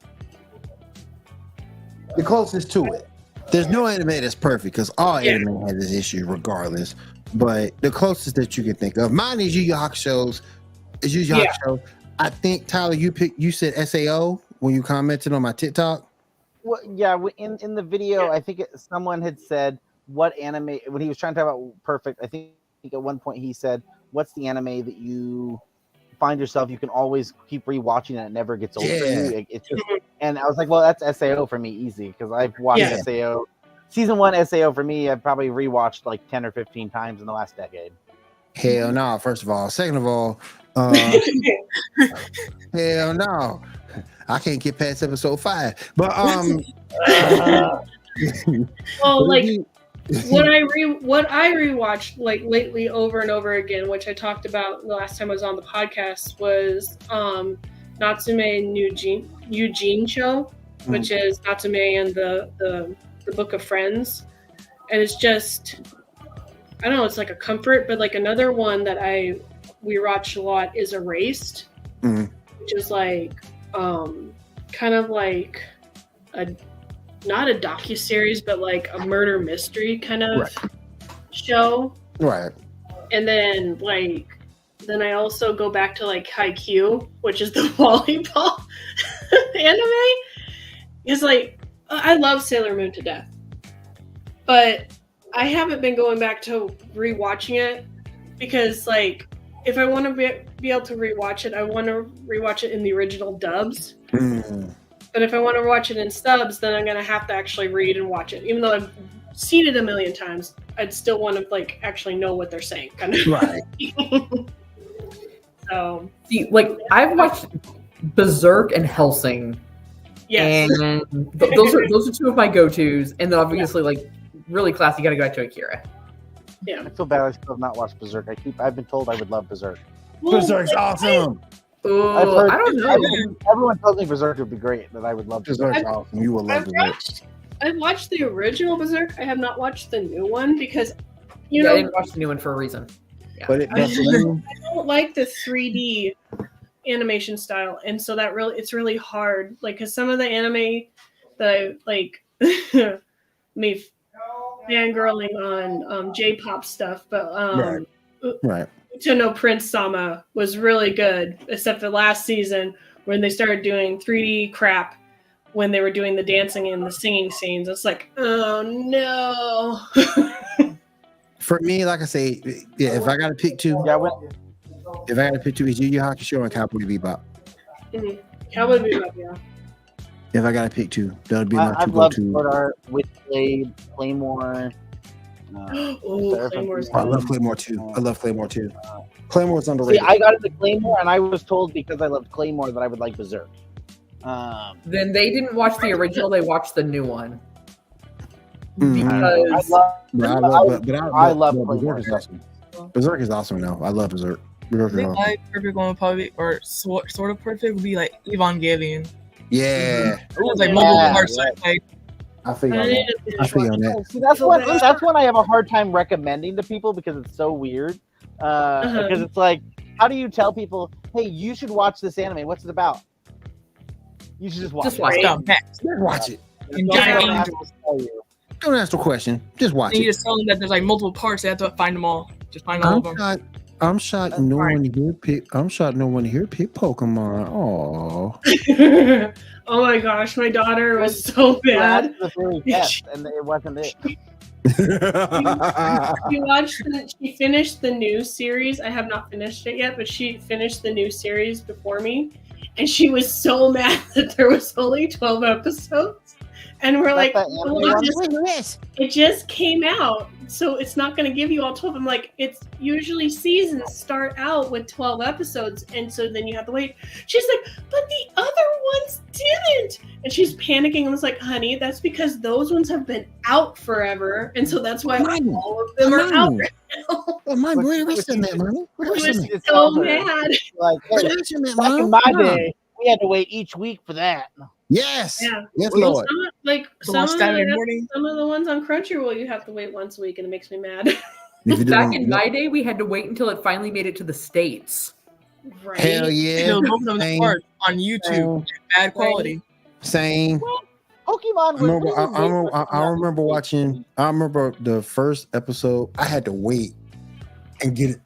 The closest to it. There's no anime that's perfect, because all anime has its issues regardless. But the closest that you can think of, mine is Yu Yu Hakusho. I think, Tyler, you said SAO when you commented on my TikTok. Well, yeah, in the video, I think someone had said what anime, when he was trying to talk about perfect, I think at one point he said, what's the anime that you find yourself, you can always keep rewatching and it never gets old for you? It's just, and I was like, well, that's SAO for me, easy, because I've watched SAO. Season 1 SAO for me, I've probably rewatched like 10 or 15 times in the last decade. Hell no, first of all. Second of all, hell no. I can't get past episode 5. But well, like what I rewatched like lately over and over again, which I talked about the last time I was on the podcast, was Natsume Eugene show, which is Natsume and the Book of Friends, and it's just, I don't know, it's like a comfort. But like another one that we watch a lot is Erased, which is like kind of like not a docuseries, but like a murder mystery kind of show. Right. And then I also go back to like Haikyuu, which is the volleyball anime. It's like, I love Sailor Moon to death, but I haven't been going back to rewatching it, because like if I want to be able to rewatch it, I want to rewatch it in the original dubs. But if I want to watch it in subs, then I'm going to have to actually read and watch it. Even though I've seen it a million times, I'd still want to like actually know what they're saying. Kind of. Right. So, see, like I've watched Berserk and Hellsing Yes. And those are two of my go-tos. And then obviously, like, really classy, you gotta go back to Akira. Yeah. I feel bad I still have not watched Berserk. I've been told I would love Berserk. Berserk's awesome. Ooh, I've heard, I don't know. Everyone tells me Berserk would be great, that I would love Berserk. Berserk's awesome. You will love Berserk. I've watched the original Berserk. I have not watched the new one because, I know, didn't watch the new one for a reaan. Yeah. But I don't like the 3D animation style, and so it's really hard. Like, because some of the anime that I like, me fangirling on J-pop stuff, but right. To know Prince Sama was really good, except the last season when they started doing 3D crap when they were doing the dancing and the singing scenes. It's like, oh no. For me, like I say, yeah, if I got to pick two, Yeah, if I got to pick two, it's Yu Yu Hakusho and Cowboy Bebop. Mm-hmm. Cowboy Bebop, yeah. If I got to pick two, that would be my I've two loved go-to. Sword Art, Witchblade, Claymore. Oh, Claymore's I love Claymore too. Claymore's underrated. See, I got into Claymore, and I was told because I loved Claymore that I would like Berserk. Then they didn't watch the original; they watched the new one. Mhm. Because I love Claymore. Berserk is awesome. Berserk is awesome now. I love Berserk. I think my perfect one would probably, or sort of perfect, would be like Evangelion. Yeah. It was like multiple parts. Like, I feel on that. I feel on that. See, that's when I have a hard time recommending to people because it's so weird. Because it's like, how do you tell people, hey, you should watch this anime? What's it about? You should just watch it. Just watch it. And giant angels. Don't ask the question. Just watch And you it. just tell them that there's like multiple parts. They have to find them all. Just find all of them. I'm shocked no one here pick Pokemon. Oh. Oh my gosh, my daughter was so bad. And it wasn't it. She finished the new series. I have not finished it yet, but she finished the new series before me. And she was so mad that there was only 12 episodes. And we're like, it just came out, so it's not going to give you all 12. I'm like, it's usually seasons start out with 12 episodes, and so then you have to wait. She's like, but the other ones didn't. And she's panicking. I was like, honey, that's because those ones have been out forever, and so that's why all of them are out right now. Mom, where is that, Mommy? She was so mad. Like, hey, back in my day, we had to wait each week for that. Yes. Yeah. Yes, Well, Lord. some of the ones on Crunchyroll you have to wait once a week, and it makes me mad. Back in my day, we had to wait until it finally made it to the States. Right? Hell yeah. Both of them apart on YouTube. Bad quality. Same. Pokemon. I remember watching. I remember the first episode. I had to wait and get it.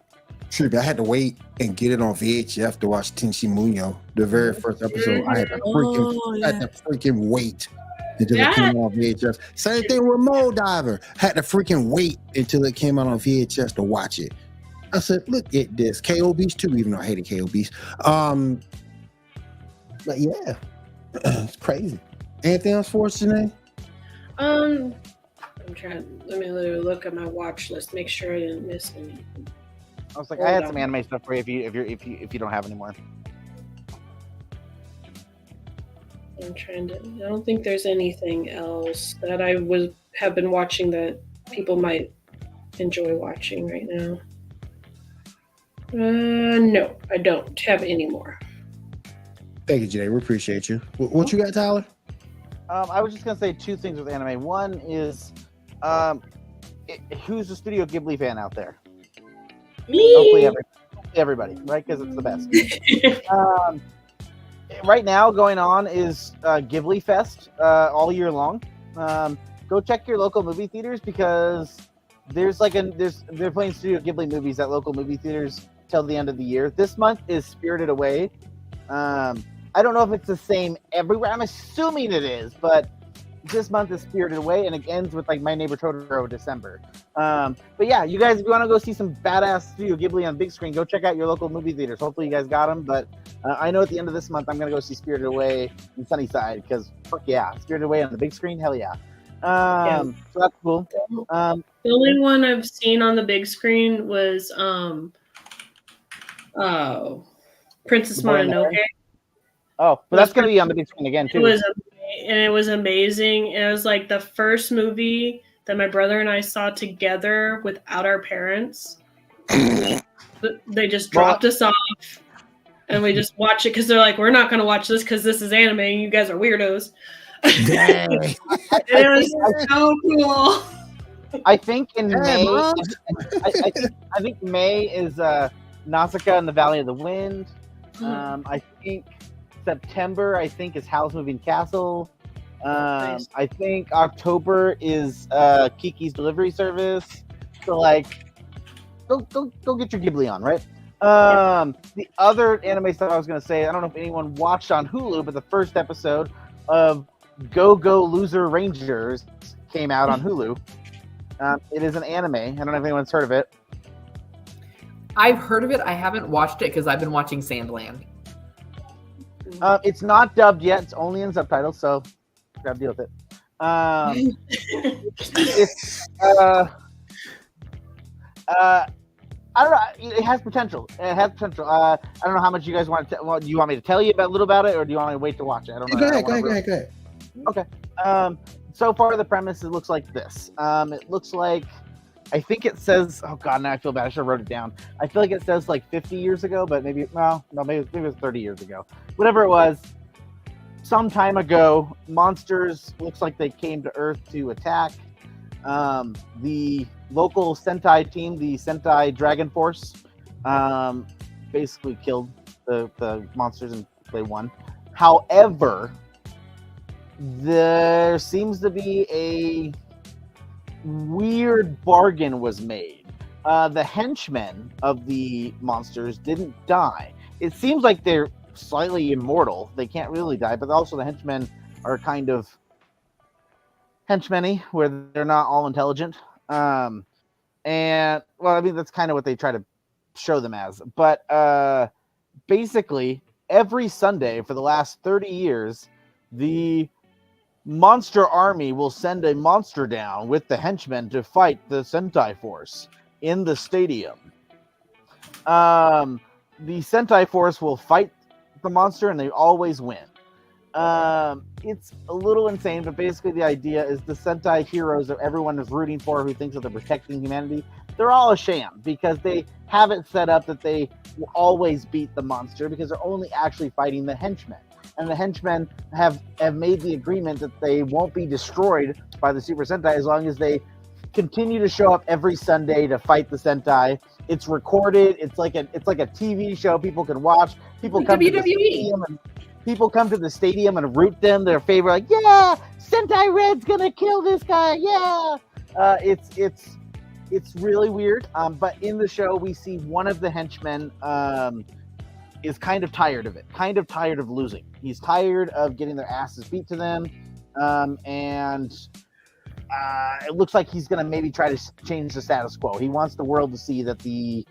I had to wait and get it on VHF to watch Tenchi Muyo. The very first episode, I had to freaking wait until it came on VHS. Same thing with Mold Diver. Had to freaking wait until it came out on VHS to watch it. I said, look at this. KO Beast too, even though I hated KO Beast. But yeah, it's crazy. Anything else for us, Janae? I'm trying. Let me look at my watch list. Make sure I didn't miss anything. I was like, I had some anime stuff for you if you don't have any more. I'm trying to. I don't think there's anything else that I have been watching that people might enjoy watching right now. No, I don't have any more. Thank you, Janae. We appreciate you. What you got, Tyler? I was just gonna say two things with anime. One is, who's a Studio Ghibli fan out there? Me. Hopefully everybody, right? Because it's the best. Right now, going on is Ghibli Fest all year long. Go check your local movie theaters because they're playing Studio Ghibli movies at local movie theaters till the end of the year. This month is Spirited Away. I don't know if it's the same everywhere. I'm assuming it is, but this month is Spirited Away, and it ends with like My Neighbor Totoro December. But yeah, you guys, if you want to go see some badass Studio Ghibli on big screen, go check out your local movie theaters. Hopefully you guys got them. But I know at the end of this month, I'm gonna go see Spirited Away in Sunnyside because fuck yeah, Spirited Away on the big screen, hell yeah. So that's cool. The only one I've seen on the big screen was Princess Mononoke. Oh, but that's gonna be on the big screen again too. It was and it was amazing. It was like the first movie that my brother and I saw together without our parents. They just dropped us off, and we just watched it because they're like, we're not going to watch this because this is anime and you guys are weirdos. Dang. It was so cool. I think in Hey, May, Mom. I think May is Nausicaa and the Valley of the Wind. I think September, I think, is Howl's Moving Castle. Nice. I think October is Kiki's Delivery Service. So like, go get your Ghibli on, right? The other anime stuff I was gonna say, I don't know if anyone watched on Hulu, but the first episode of Go Go Loser Rangers came out on Hulu. It is an anime. I don't know if anyone's heard of it. I've heard of it. I haven't watched it because I've been watching Sandland. It's not dubbed yet. It's only in subtitles, so grab deal with it. It's I don't know. It has potential. It has potential. I don't know how much you guys want to. Do you want me to tell you a little about it, or do you want me to wait to watch it? I don't know. Go ahead. Okay. So far, the premise, it looks like this. It looks like, I think it says, oh God, now I feel bad. I should have wrote it down. I feel like it says like 50 years ago, but maybe, maybe it was 30 years ago. Whatever it was, some time ago, monsters, looks like they came to Earth to attack. The local Sentai team, the Sentai Dragon Force, basically killed the monsters and they won. However, there seems to be a weird bargain was made. The henchmen of the monsters didn't die. It seems like they're slightly immortal. They can't really die, but also the henchmen are kind of henchmeny, where they're not all intelligent. And well, I mean, that's kind of what they try to show them as. But basically, every Sunday for the last 30 years, the monster army will send a monster down with the henchmen to fight the Sentai force in the stadium. The Sentai force will fight the monster and they always win. It's a little insane, but basically the idea is the Sentai heroes that everyone is rooting for, who thinks that they're protecting humanity, they're all a sham because they have it set up that they will always beat the monster because they're only actually fighting the henchmen. And the henchmen have made the agreement that they won't be destroyed by the Super Sentai as long as they continue to show up every Sunday to fight the Sentai. It's recorded. It's like a TV show people can watch. People come to the stadium and people come to the stadium and root them their favorite. Like, yeah, Sentai Red's gonna kill this guy. Yeah, it's really weird. But in the show, we see one of the henchmen is kind of tired of it, kind of tired of losing. He's tired of getting their asses beat to them, and it looks like he's going to maybe try to change the status quo. He wants the world to see that the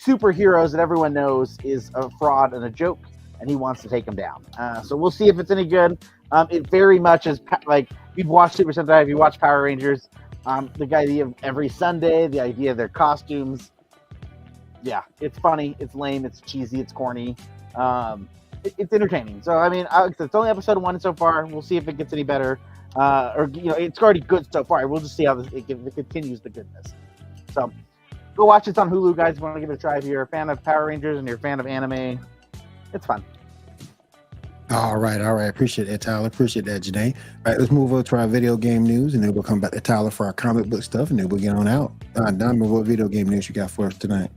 superheroes that everyone knows is a fraud and a joke, and he wants to take them down. So we'll see if it's any good. It very much is like, if you've watched Super Sentai, if you watch Power Rangers, the idea of every Sunday, the idea of their costumes. Yeah, it's funny, it's lame, it's cheesy, it's corny. It's entertaining. So I mean, it's only episode 1 so far. We'll see if it gets any better, or it's already good so far. We'll just see how it continues the goodness. So go watch it. It's on Hulu, guys. If you want to give it a try, if you're a fan of Power Rangers and you're a fan of anime, it's fun. All right. Appreciate that, Tyler. Appreciate that, Janae. All right, let's move over to our video game news, and then we'll come back to Tyler for our comic book stuff, and then we'll get on out. Diamond, what video game news you got for us tonight?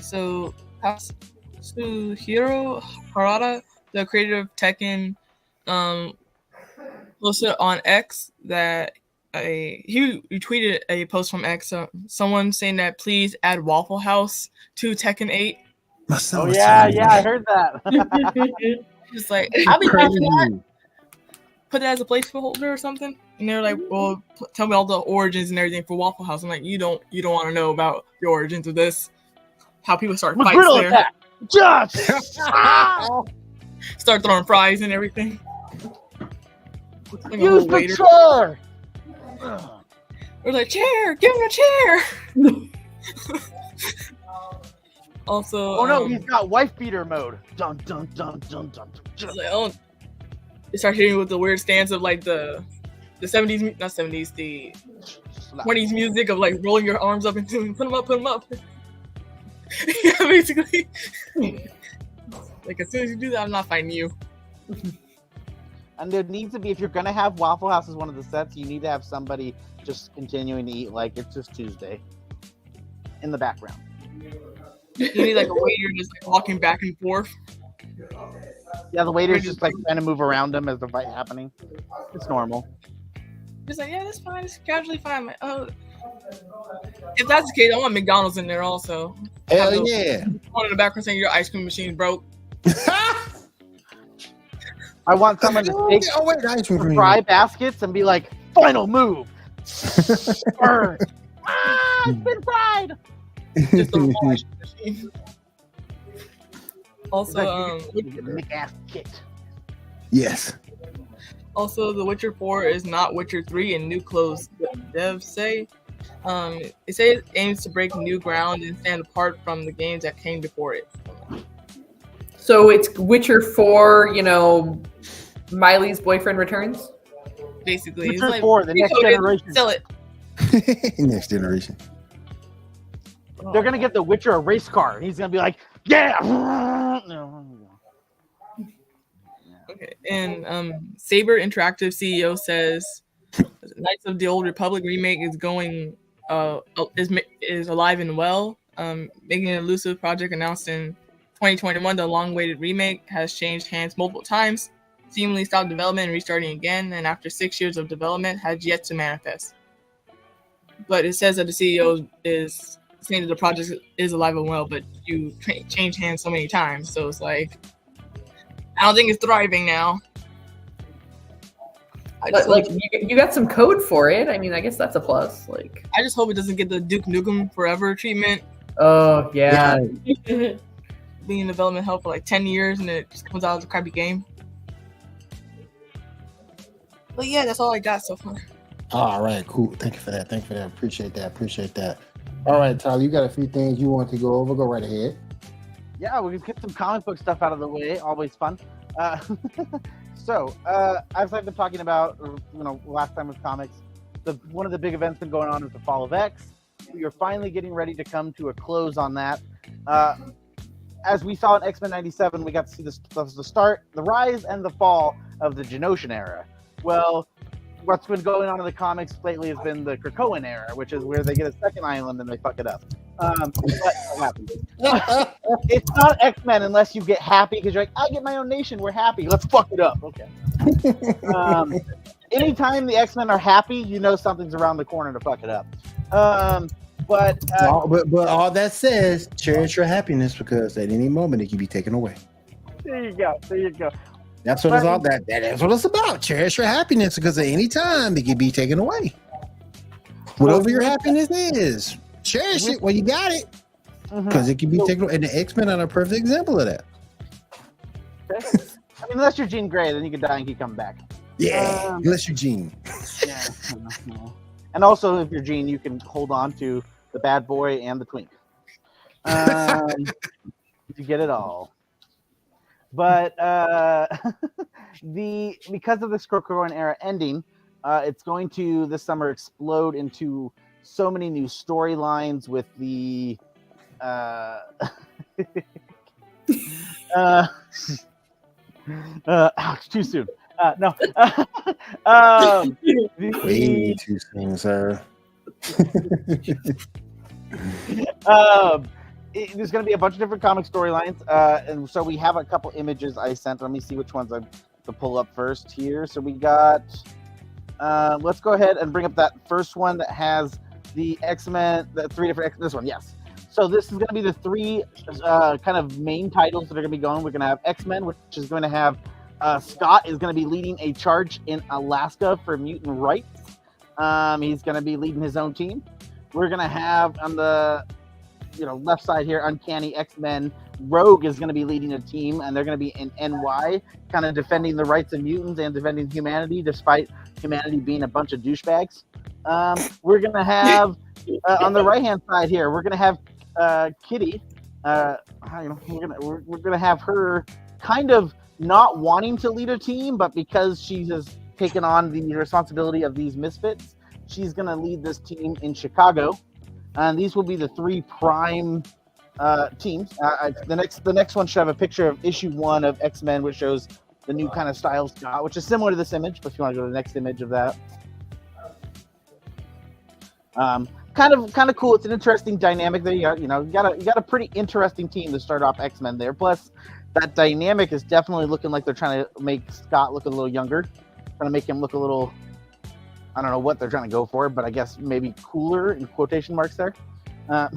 So, Katsuhiro Harada, the creator of Tekken, posted on X that he retweeted a post from X, someone saying that please add Waffle House to Tekken 8. Oh yeah, I heard that. Just like, I'll be down for that. Put it as a placeholder or something. And they're like, well, tell me all the origins and everything for Waffle House. I'm like, you don't want to know about the origins of this. How people start fights there. Just start throwing fries and everything. Like use the chair. We're like, chair, give him a chair. Also, oh no, he's got wife beater mode. Dun dun dun dun dun. Like, oh, start hitting with the weird stance of like the 70s, not 70s, the 20s music of like rolling your arms up and doing put them up. Yeah, basically. Like as soon as you do that, I'm not fighting you. And there needs to be, if you're gonna have Waffle House as one of the sets, you need to have somebody just continuing to eat like it's just Tuesday in the background. You need like a waiter just like walking back and forth. Yeah, the waiter's just like trying to move around them as the fight happening. It's normal. Just like, yeah, that's fine. It's casually fine. Like, oh, if that's the case, I want McDonald's in there also. Hell yeah! One in the background saying your ice cream machine broke. I want someone to take fry baskets and be like, final move. Burn. It's been fried. Just a ice cream machine. Also, ass kicked. Yes. Also, The Witcher 4 is not Witcher 3 in new clothes, devs say. It says it aims to break new ground and stand apart from the games that came before it. So it's Witcher 4, Miley's boyfriend returns? Basically. Witcher it's like, 4, the next generation. Sell it. Next generation. They're going to get the Witcher a race car. And he's going to be like, yeah! Okay, and Saber Interactive CEO says Knights of the Old Republic remake is going is alive and well. Making an elusive project announced in 2021, the long-awaited remake has changed hands multiple times, seemingly stopped development and restarting again, and after 6 years of development has yet to manifest. But it says that the CEO is saying that the project is alive and well, but you change hands so many times, so it's like I don't think it's thriving now. You got some code for it. I mean, I guess that's a plus. Like, I just hope it doesn't get the Duke Nukem Forever treatment. Oh yeah. Being in development hell for like 10 years and it just comes out as a crappy game. But yeah, that's all I got so far. All right, cool. Thank you for that. Appreciate that. All right, Tyler, you got a few things you want to go over. Go right ahead. Yeah, we can get some comic book stuff out of the way. Always fun. So, as I've been talking about, last time with comics, one of the big events been going on is the Fall of X. We are finally getting ready to come to a close on that. As we saw in X-Men 97, we got to see the start, the rise, and the fall of the Genoshan era. Well, what's been going on in the comics lately has been the Krakoan era, which is where they get a second island and they fuck it up. What happens? It's not X-Men unless you get happy because you're like, I get my own nation, we're happy, let's fuck it up. Okay. Anytime the X-Men are happy, you know something's around the corner to fuck it up. But all that says, cherish your happiness because at any moment it can be taken away. There you go. That's what it's all that is what it's about. Cherish your happiness because at any time it can be taken away. Whatever your happiness is, cherish it when you got it. Because it can be taken away. And the X-Men are a perfect example of that. Okay. I mean, unless you're Jean Grey, then you can die and keep coming back. Yeah, unless you're Jean. Yeah. And also, if you're Jean, you can hold on to the bad boy and the twink. You get it all. But because of this Krakoan era ending, it's going to this summer explode into so many new storylines with the ouch, too soon. No. Way too soon, sir. There's going to be a bunch of different comic storylines, and so we have a couple images I sent. Let me see which ones I to pull up first here. So we got. Let's go ahead and bring up that first one that has the X-Men, the three different X. This one, yes. So this is going to be the three kind of main titles that are going to be going. We're going to have X-Men, which is going to have Scott is going to be leading a charge in Alaska for mutant rights. He's going to be leading his own team. We're going to have on the left side here, Uncanny X-Men. Rogue is going to be leading a team, and they're going to be in NY, kind of defending the rights of mutants and defending humanity, despite humanity being a bunch of douchebags. We're going to have on the right-hand side here, we're going to have Kitty. We're going to have her kind of not wanting to lead a team, but because she has taken on the responsibility of these misfits, she's going to lead this team in Chicago. And these will be the 3 prime teams. The next one should have a picture of issue 1 of X-Men, which shows the new kind of style Scott, which is similar to this image. But if you want to go to the next image of that, kind of cool. It's an interesting dynamic there. You got a pretty interesting team to start off X-Men there. Plus, that dynamic is definitely looking like they're trying to make Scott look a little younger, trying to make him look a little. I don't know what they're trying to go for, but I guess maybe cooler in quotation marks there. The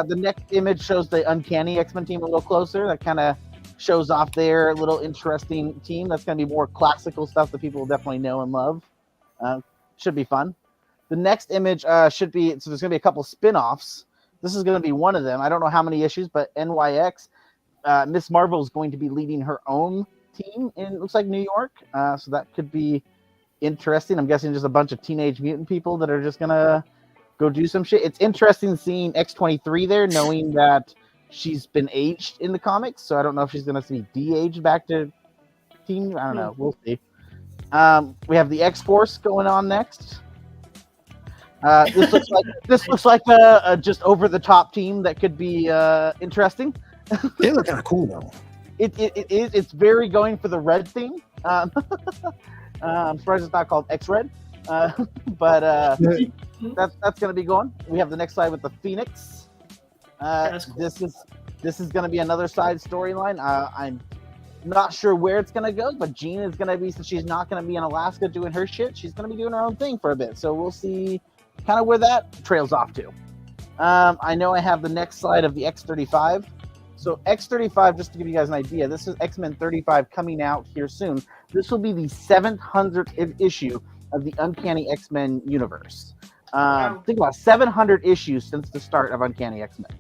next image shows the Uncanny X-Men team a little closer. That kind of shows off their little interesting team. That's going to be more classical stuff that people will definitely know and love. Should be fun. The next image should be, so there's going to be a couple spin-offs. This is going to be one of them. I don't know how many issues, but NYX, Miss Marvel is going to be leading her own team in, looks like, New York. So that could be interesting. I'm guessing just a bunch of Teenage Mutant people that are just going to go do some shit. It's interesting seeing X-23 there, knowing that she's been aged in the comics. So I don't know if she's going to be de-aged back to teen. I don't know. We'll see. We have the X-Force going on next. This looks like a just over the top team that could be interesting. They look kind of cool though. It's very going for the red theme. I'm surprised it's not called X-Red, but that's going to be going. We have the next slide with the Phoenix. Cool. This is going to be another side storyline. I'm not sure where it's going to go, but Jean is going to be, since she's not going to be in Alaska doing her shit, she's going to be doing her own thing for a bit. So we'll see kind of where that trails off to. I know I have the next slide of the X-35. So X-35, just to give you guys an idea, this is X-Men 35 coming out here soon. This will be the 700th issue of the Uncanny X-Men universe. Think about 700 issues since the start of Uncanny X-Men.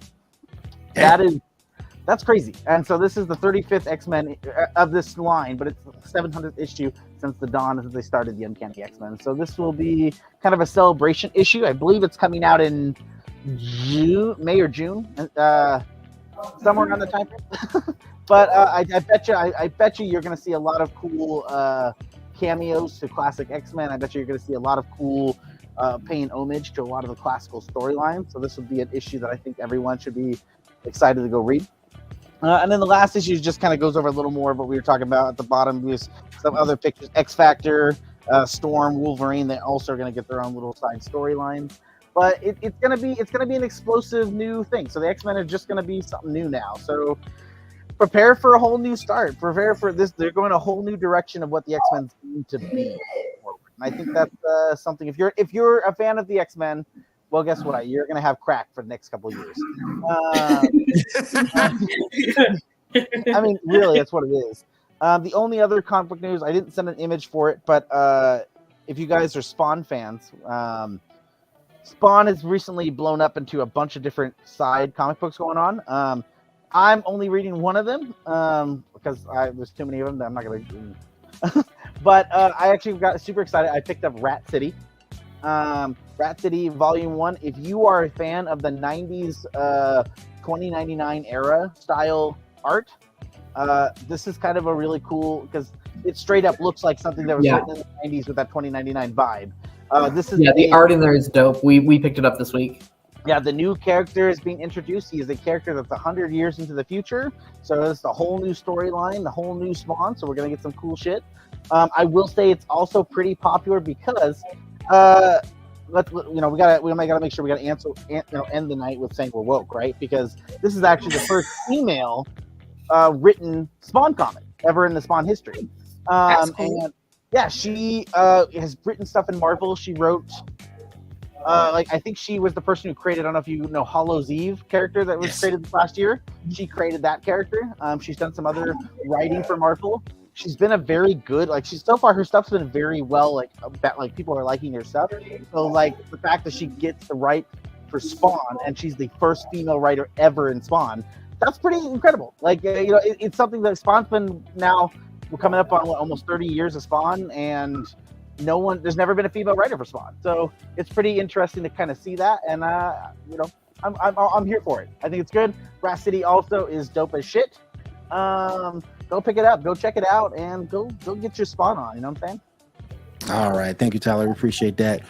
That's crazy. And so this is the 35th X-Men of this line, but it's the 700th issue since the dawn as they started the Uncanny X-Men. So this will be kind of a celebration issue. I believe it's coming out in May or June, somewhere around the time frame. But I bet you you're going to see a lot of cool cameos to classic X-Men. I bet you're going to see a lot of cool paying homage to a lot of the classical storylines. So this would be an issue that I think everyone should be excited to go read. And then the last issue just kind of goes over a little more of what we were talking about at the bottom. There's some other pictures, X-Factor, Storm, Wolverine. They also are going to get their own little side storylines. But it's gonna be an explosive new thing. So the X-Men are just gonna be something new now. So prepare for a whole new start. Prepare for this. They're going a whole new direction of what the X-Men need to be. And I think that's something. If you're a fan of the X-Men, well, guess what? You're gonna have crack for the next couple of years. I mean, really, that's what it is. The only other comic book news, I didn't send an image for it, but if you guys are Spawn fans, Spawn has recently blown up into a bunch of different side comic books going on. I'm only reading one of them because there's too many of them that I'm not going to. But I actually got super excited. I picked up Rat City. Rat City Volume 1. If you are a fan of the 90s 2099 era style art, this is kind of a really cool, because it straight up looks like something that was written in the 90s with that 2099 vibe. This is the art in there is dope. We picked it up this week. Yeah, the new character is being introduced. He is a character that's 100 years into the future. So it's a whole new storyline, the whole new Spawn. So we're gonna get some cool shit. I will say it's also pretty popular because we might gotta make sure we gotta end the night with saying we're woke, right? Because this is actually the first female written Spawn comic ever in the Spawn history. That's cool. And yeah, she has written stuff in Marvel. She wrote, I think she was the person who created, I don't know if you know, Hollow's Eve character that was created this last year. She created that character. She's done some other writing for Marvel. She's been a very good, so far her stuff's been very well, people are liking her stuff. So the fact that she gets to write for Spawn and she's the first female writer ever in Spawn, that's pretty incredible. It's something that Spawn's been now. We're coming up on almost 30 years of Spawn, and there's never been a female writer for Spawn. So it's pretty interesting to kind of see that, and I'm here for it. I think it's good. Rat City also is dope as shit. go pick it up, go check it out, and go get your Spawn on. You know what I'm saying? All right, thank you, Tyler. We appreciate that.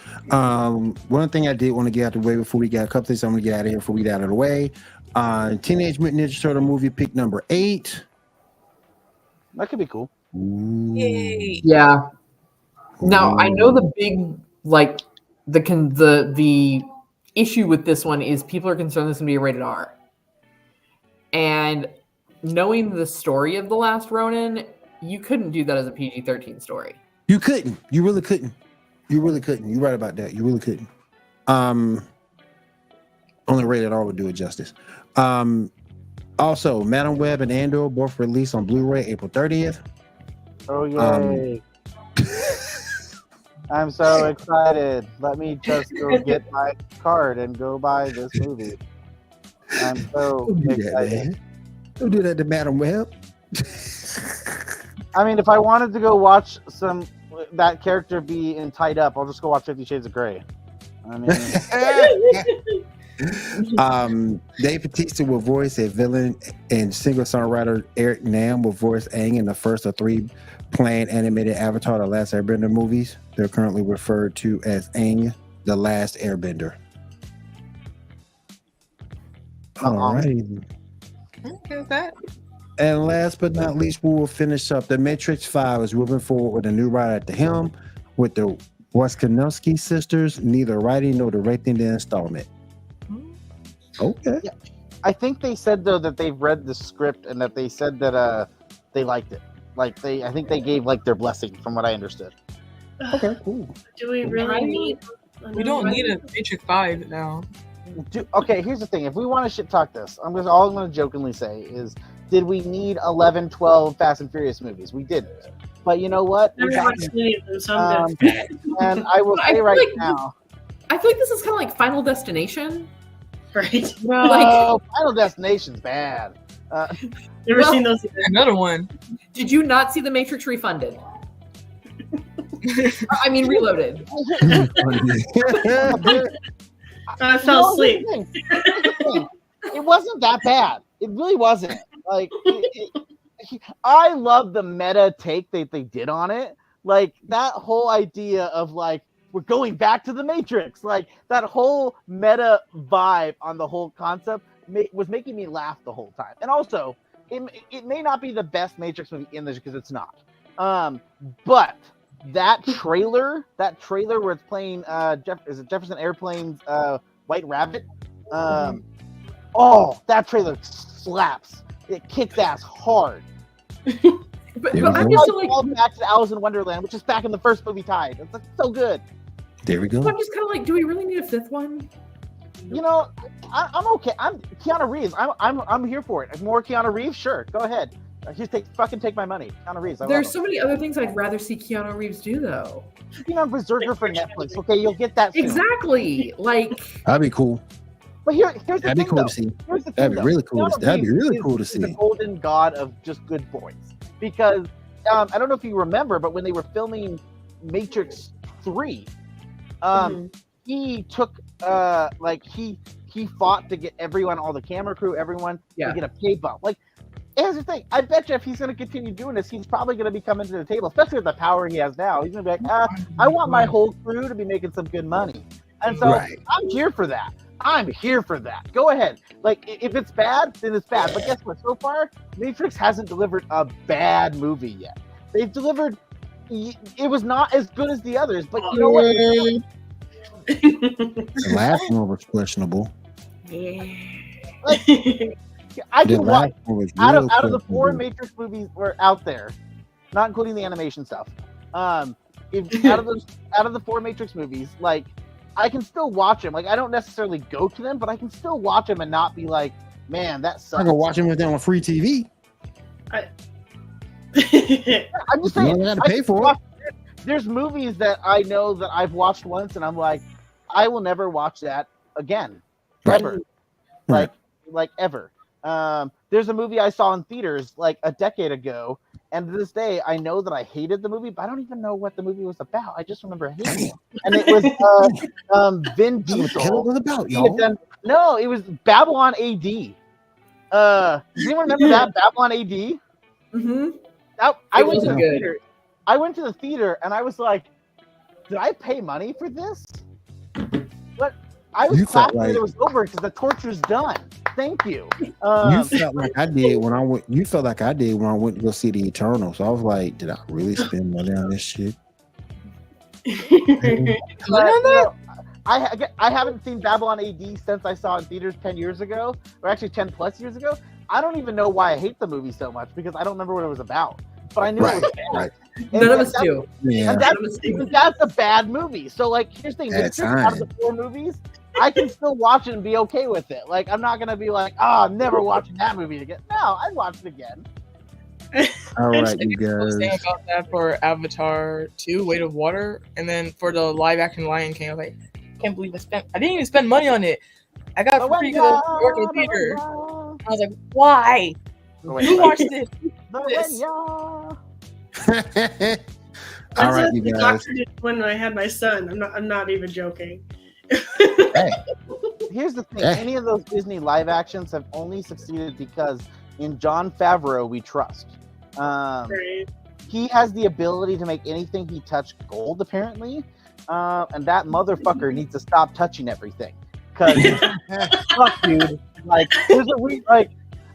One thing I did want to get out of the way before we got a couple things I'm going to get out of here before we get out of the way. Teenage Mutant Ninja Turtle movie pick number 8. That could be cool. Yay. Yeah. Now I know the big the issue with this one is people are concerned this is gonna be a rated R. And knowing the story of The Last Ronin, you couldn't do that as a PG-13 story. You couldn't. You really couldn't. You're right about that. You really couldn't. Only rated R would do it justice. Also, Madam Web and Andor both released on Blu-ray April 30th. Oh yay! I'm so excited. Let me just go get my card and go buy this movie. I'm so excited. Don't do that to Madam Web. I mean, if I wanted to go watch that character be in Tied Up, I'll just go watch 50 Shades of Grey. I mean, Dave Bautista will voice a villain, and singer-songwriter Eric Nam will voice Aang in the first of 3 planned animated Avatar: The Last Airbender movies. They're currently referred to as Aang: The Last Airbender. All right. Okay with that. And last but not least, we will finish up. The Matrix 5 is moving forward with a new writer at the helm, with the Wachowski sisters neither writing nor directing the installment. Okay. Yeah. I think they said though that they've read the script and that they said that they liked it. I think they gave their blessing, from what I understood. Okay, cool. Do we really need? We don't need a Matrix 5 now. Okay, here's the thing. If we want to shit talk this, all I'm going to jokingly say is, did we need 11, 12 Fast and Furious movies? We didn't. But you know what? Never watched any of them, so I'm good. And I will say right now, I feel like this is kind of like Final Destination. Right. No, Final Destination's bad. Never seen those either. Another one. Did you not see The Matrix Refunded? I mean, Reloaded. I fell asleep. It wasn't that bad. It really wasn't. I love the meta take that they did on it. That whole idea of we're going back to the Matrix. That whole meta vibe on the whole concept was making me laugh the whole time. And also, it may not be the best Matrix movie in this because it's not. But that trailer where it's playing Jefferson Airplane's White Rabbit. That trailer slaps. It kicks ass hard. but I'm just back to Alice in Wonderland, which is back in the first movie Tied. It's so good. There we go. I'm just kind of do we really need a 5th one? I'm okay. I'm Keanu Reeves. I'm here for it. More Keanu Reeves, sure. Go ahead. Take my money. Keanu Reeves. There's so many other things I'd rather see Keanu Reeves do, though. Berserker for Netflix. Okay, you'll get that soon. Exactly. That'd be cool. But here's the That'd be thing, cool though. to see. Here's the thing, That'd be really cool. That'd be really cool to He's see. the golden god of just good boys. Because I don't know if you remember, but when they were filming Matrix 3, he took he fought to get everyone, all the camera crew, everyone to get a pay bump. Here's the thing. I bet you if he's going to continue doing this, he's probably going to be coming to the table, especially with the power he has now. He's going to be like, I want my whole crew to be making some good money. And so I'm here for that. Go ahead. If it's bad, then it's bad. But guess what? So far, Matrix hasn't delivered a bad movie yet. They've delivered. It was not as good as the others, but you know what? The last one was questionable. I can watch out of the 4 Matrix movies were out there, not including the animation stuff. Out of the 4 Matrix movies, I can still watch them. I don't necessarily go to them, but I can still watch them and not be like, man, that sucks. I can watch them with them on free TV. I'm just saying. You got to pay for it. There's movies that I know that I've watched once, and I'm like, I will never watch that again, ever. Ever. There's a movie I saw in theaters a decade ago, and to this day I know that I hated the movie, but I don't even know what the movie was about. I just remember hating it, and it was Vin Diesel. What the hell was it about, y'all? No, it was Babylon AD. Does anyone remember that Babylon AD? Mm-hmm. I went to the theater. I went to the theater and I was like, did I pay money for this? But I was clapping when it was over because the torture's done. Thank you. You felt like I did when I went. You felt like I did when I went to go see the Eternal. So I was like, did I really spend money on this shit? I haven't seen Babylon AD since I saw it in theaters 10 years ago, or actually 10 plus years ago. I don't even know why I hate the movie so much because I don't remember what it was about. But I knew it was bad. Right. None of us do. Yeah. That's a bad movie. So like, here's the thing: if it's out of the 4 movies, I can still watch it and be okay with it. Like, I'm not gonna be like, oh, I'm never watching that movie again. No, I'd watch it again. All right, you guys. Saying about that for Avatar 2, Weight of Water, and then for the live action Lion King, I was like, I can't believe I didn't even spend money on it. I got it for free because I was working in the theater. I was like, why? Who watched this? All right, you guys. The doctor did when I had my son. I'm not even joking. Hey, here's the thing: any of those Disney live actions have only succeeded because in Jon Favreau we trust. Right. He has the ability to make anything he touched gold, apparently, and that motherfucker needs to stop touching everything. Cause fuck, dude. Like,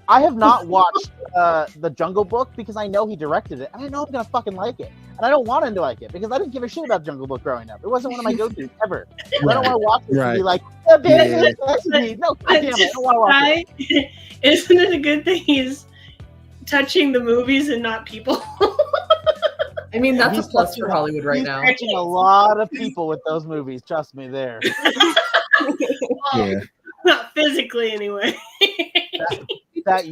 I have not watched The Jungle Book because I know he directed it, and I know I'm gonna fucking like it. And I don't want him to like it because I didn't give a shit about Jungle Book growing up. It wasn't one of my go-tos ever. I don't want to watch it and be like, no, goddamn it, I don't want to watch it. Isn't it a good thing he's touching the movies and not people? I mean, that's a plus for Hollywood right now. He's touching a lot of people with those movies. Trust me, there. Yeah. Not physically, anyway. that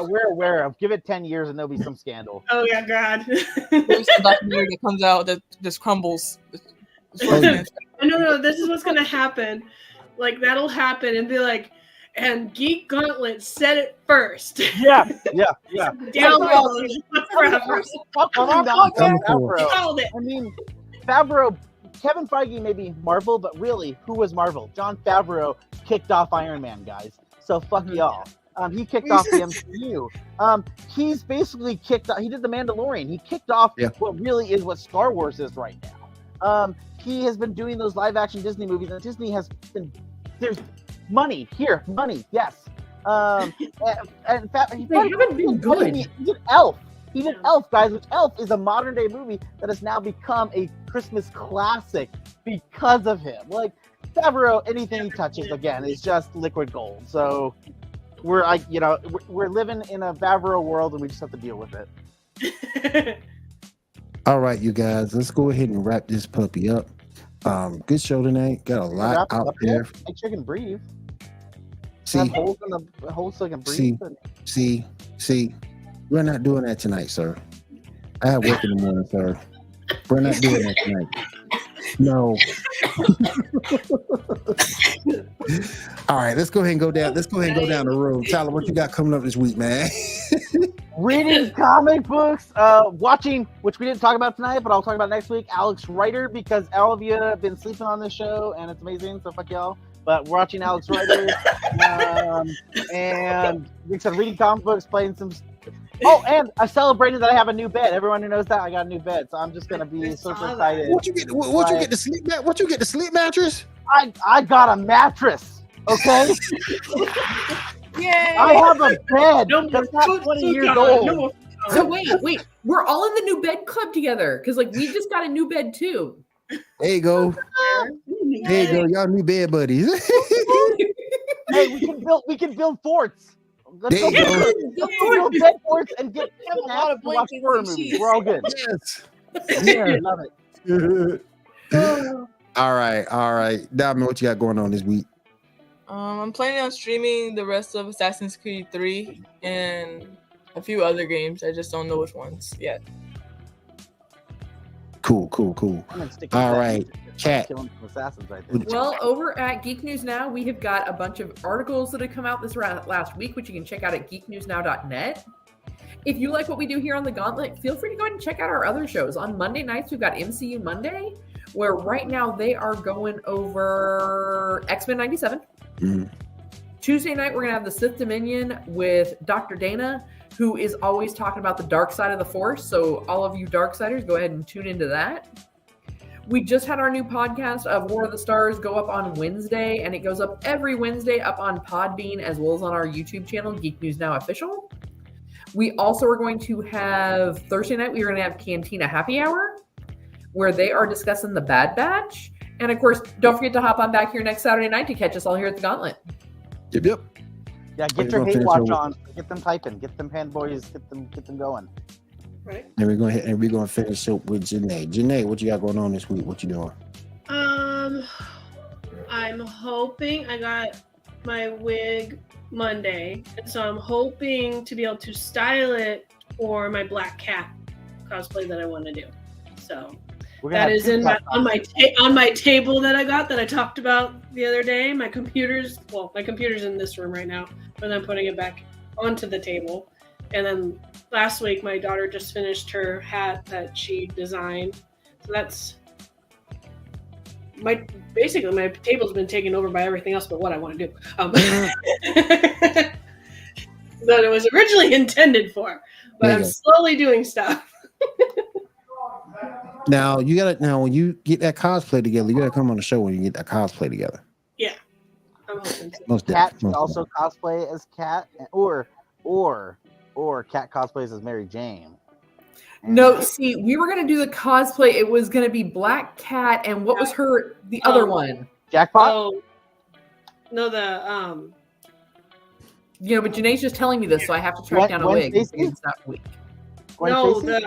we're aware of. Give it 10 years and there'll be some scandal. Oh yeah, God. There's a documentary that comes out that just crumbles. No, this is what's gonna happen. Like, that'll happen and be like, and Geek Gauntlet said it first. Yeah. Download. Favreau. I mean, Favreau, Kevin Feige may be Marvel, but really, who was Marvel? Jon Favreau kicked off Iron Man, guys. So fuck y'all. He kicked off the MCU. He's basically kicked off. He did The Mandalorian. He kicked off what really is what Star Wars is right now. He has been doing those live action Disney movies, and Disney has been. There's money here, yes. And he haven't been good. He did Elf. He did Elf, guys, which Elf is a modern day movie that has now become a Christmas classic because of him. Like, Favreau, anything he touches again is just liquid gold. So we're like, we're living in a Favreau world, and we just have to deal with it. All right, you guys, let's go ahead and wrap this puppy up. Good show tonight. Got a lot out there. Make sure you can breathe. See, holes so I can breathe. See, we're not doing that tonight, sir. I have work in the morning, sir. We're not doing that tonight. No. All right, let's go ahead and go down. Let's go ahead and go down the road. Tyler, what you got coming up this week, man? Reading comic books, watching, which we didn't talk about tonight, but I'll talk about next week, Alex Rider, because all of you have been sleeping on this show, and it's amazing, so fuck y'all. But we're watching Alex Rider, and like I said, reading comic books, playing some... Oh, and I celebrated that I have a new bed. Everyone who knows that, I got a new bed, so I'm just gonna be super excited. What you get the sleep mat? What you get the sleep mattress? I got a mattress. Okay. Yay! I have a bed that's not 20 years old. So wait, we're all in the new bed club together because we just got a new bed too. There you go. There you go. Y'all new bed buddies. Hey, we can build forts. Let's there you go. Build bed forts and get a lot of watch horror movies. We're all good. Yes. Yeah, love it. All right. Diamond, what you got going on this week? I'm planning on streaming the rest of Assassin's Creed 3 and a few other games. I just don't know which ones yet. Cool. All right, chat. Well, over at Geek News Now, we have got a bunch of articles that have come out this last week, which you can check out at geeknewsnow.net. If you like what we do here on The Gauntlet, feel free to go ahead and check out our other shows. On Monday nights, we've got MCU Monday, where right now they are going over X-Men 97. Tuesday night, we're going to have the Sith Dominion with Dr. Dana, who is always talking about the dark side of the Force. So all of you Darksiders, go ahead and tune into that. We just had our new podcast of War of the Stars go up on Wednesday, and it goes up every Wednesday up on Podbean as well as on our YouTube channel, Geek News Now Official. We also are going to have Thursday night, we're going to have Cantina Happy Hour, where they are discussing the Bad Batch. And of course, don't forget to hop on back here next Saturday night to catch us all here at the Gauntlet. Yep. Yeah, get your hate watch on. Get them typing. Get them fanboys. Get them going. Right. And we're gonna finish up with Janae. Janae, what you got going on this week? What you doing? I'm hoping I got my wig Monday, and so I'm hoping to be able to style it for my Black Cat cosplay that I want to do. So that is on my table that I got that I talked about the other day. My computer's in this room right now, but I'm putting it back onto the table. And then last week, my daughter just finished her hat that she designed. So that's my table's been taken over by everything else but what I want to do. That it was originally intended for, but I'm slowly doing stuff. Now when you get that cosplay together, you gotta come on the show when you get that cosplay together. Yeah, I'm hoping to. Most Cat can also cosplay as Cat, or Cat cosplays as Mary Jane. No, see, we were gonna do the cosplay. It was gonna be Black Cat, and what was the other one? Jackpot. Oh, no, but Janae's just telling me this, so I have to track down a wig. It's that week. No, Stacy?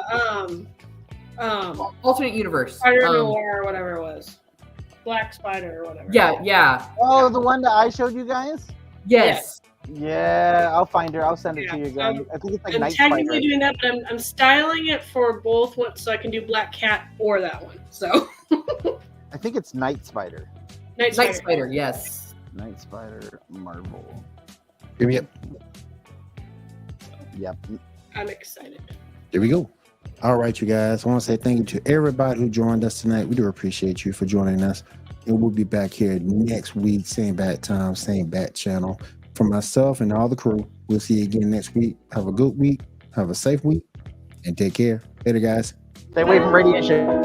Alternate universe. Spider Noir or whatever it was. Black Spider or whatever. Yeah. Oh, the one that I showed you guys? Yes. Yeah, I'll find her. I'll send it to you again. I think it's like I'm Night technically Spider. doing that, but I'm styling it for both ones, so I can do Black Cat or that one. So I think it's Night Spider. Night Spider, yes. Night Spider Marvel. Yep. I'm excited. There we go. All right, you guys. I want to say thank you to everybody who joined us tonight. We do appreciate you for joining us. And we'll be back here next week, same bat time, same bat channel. For myself and all the crew, we'll see you again next week. Have a good week. Have a safe week. And take care. Later, guys. Stay away from radiation.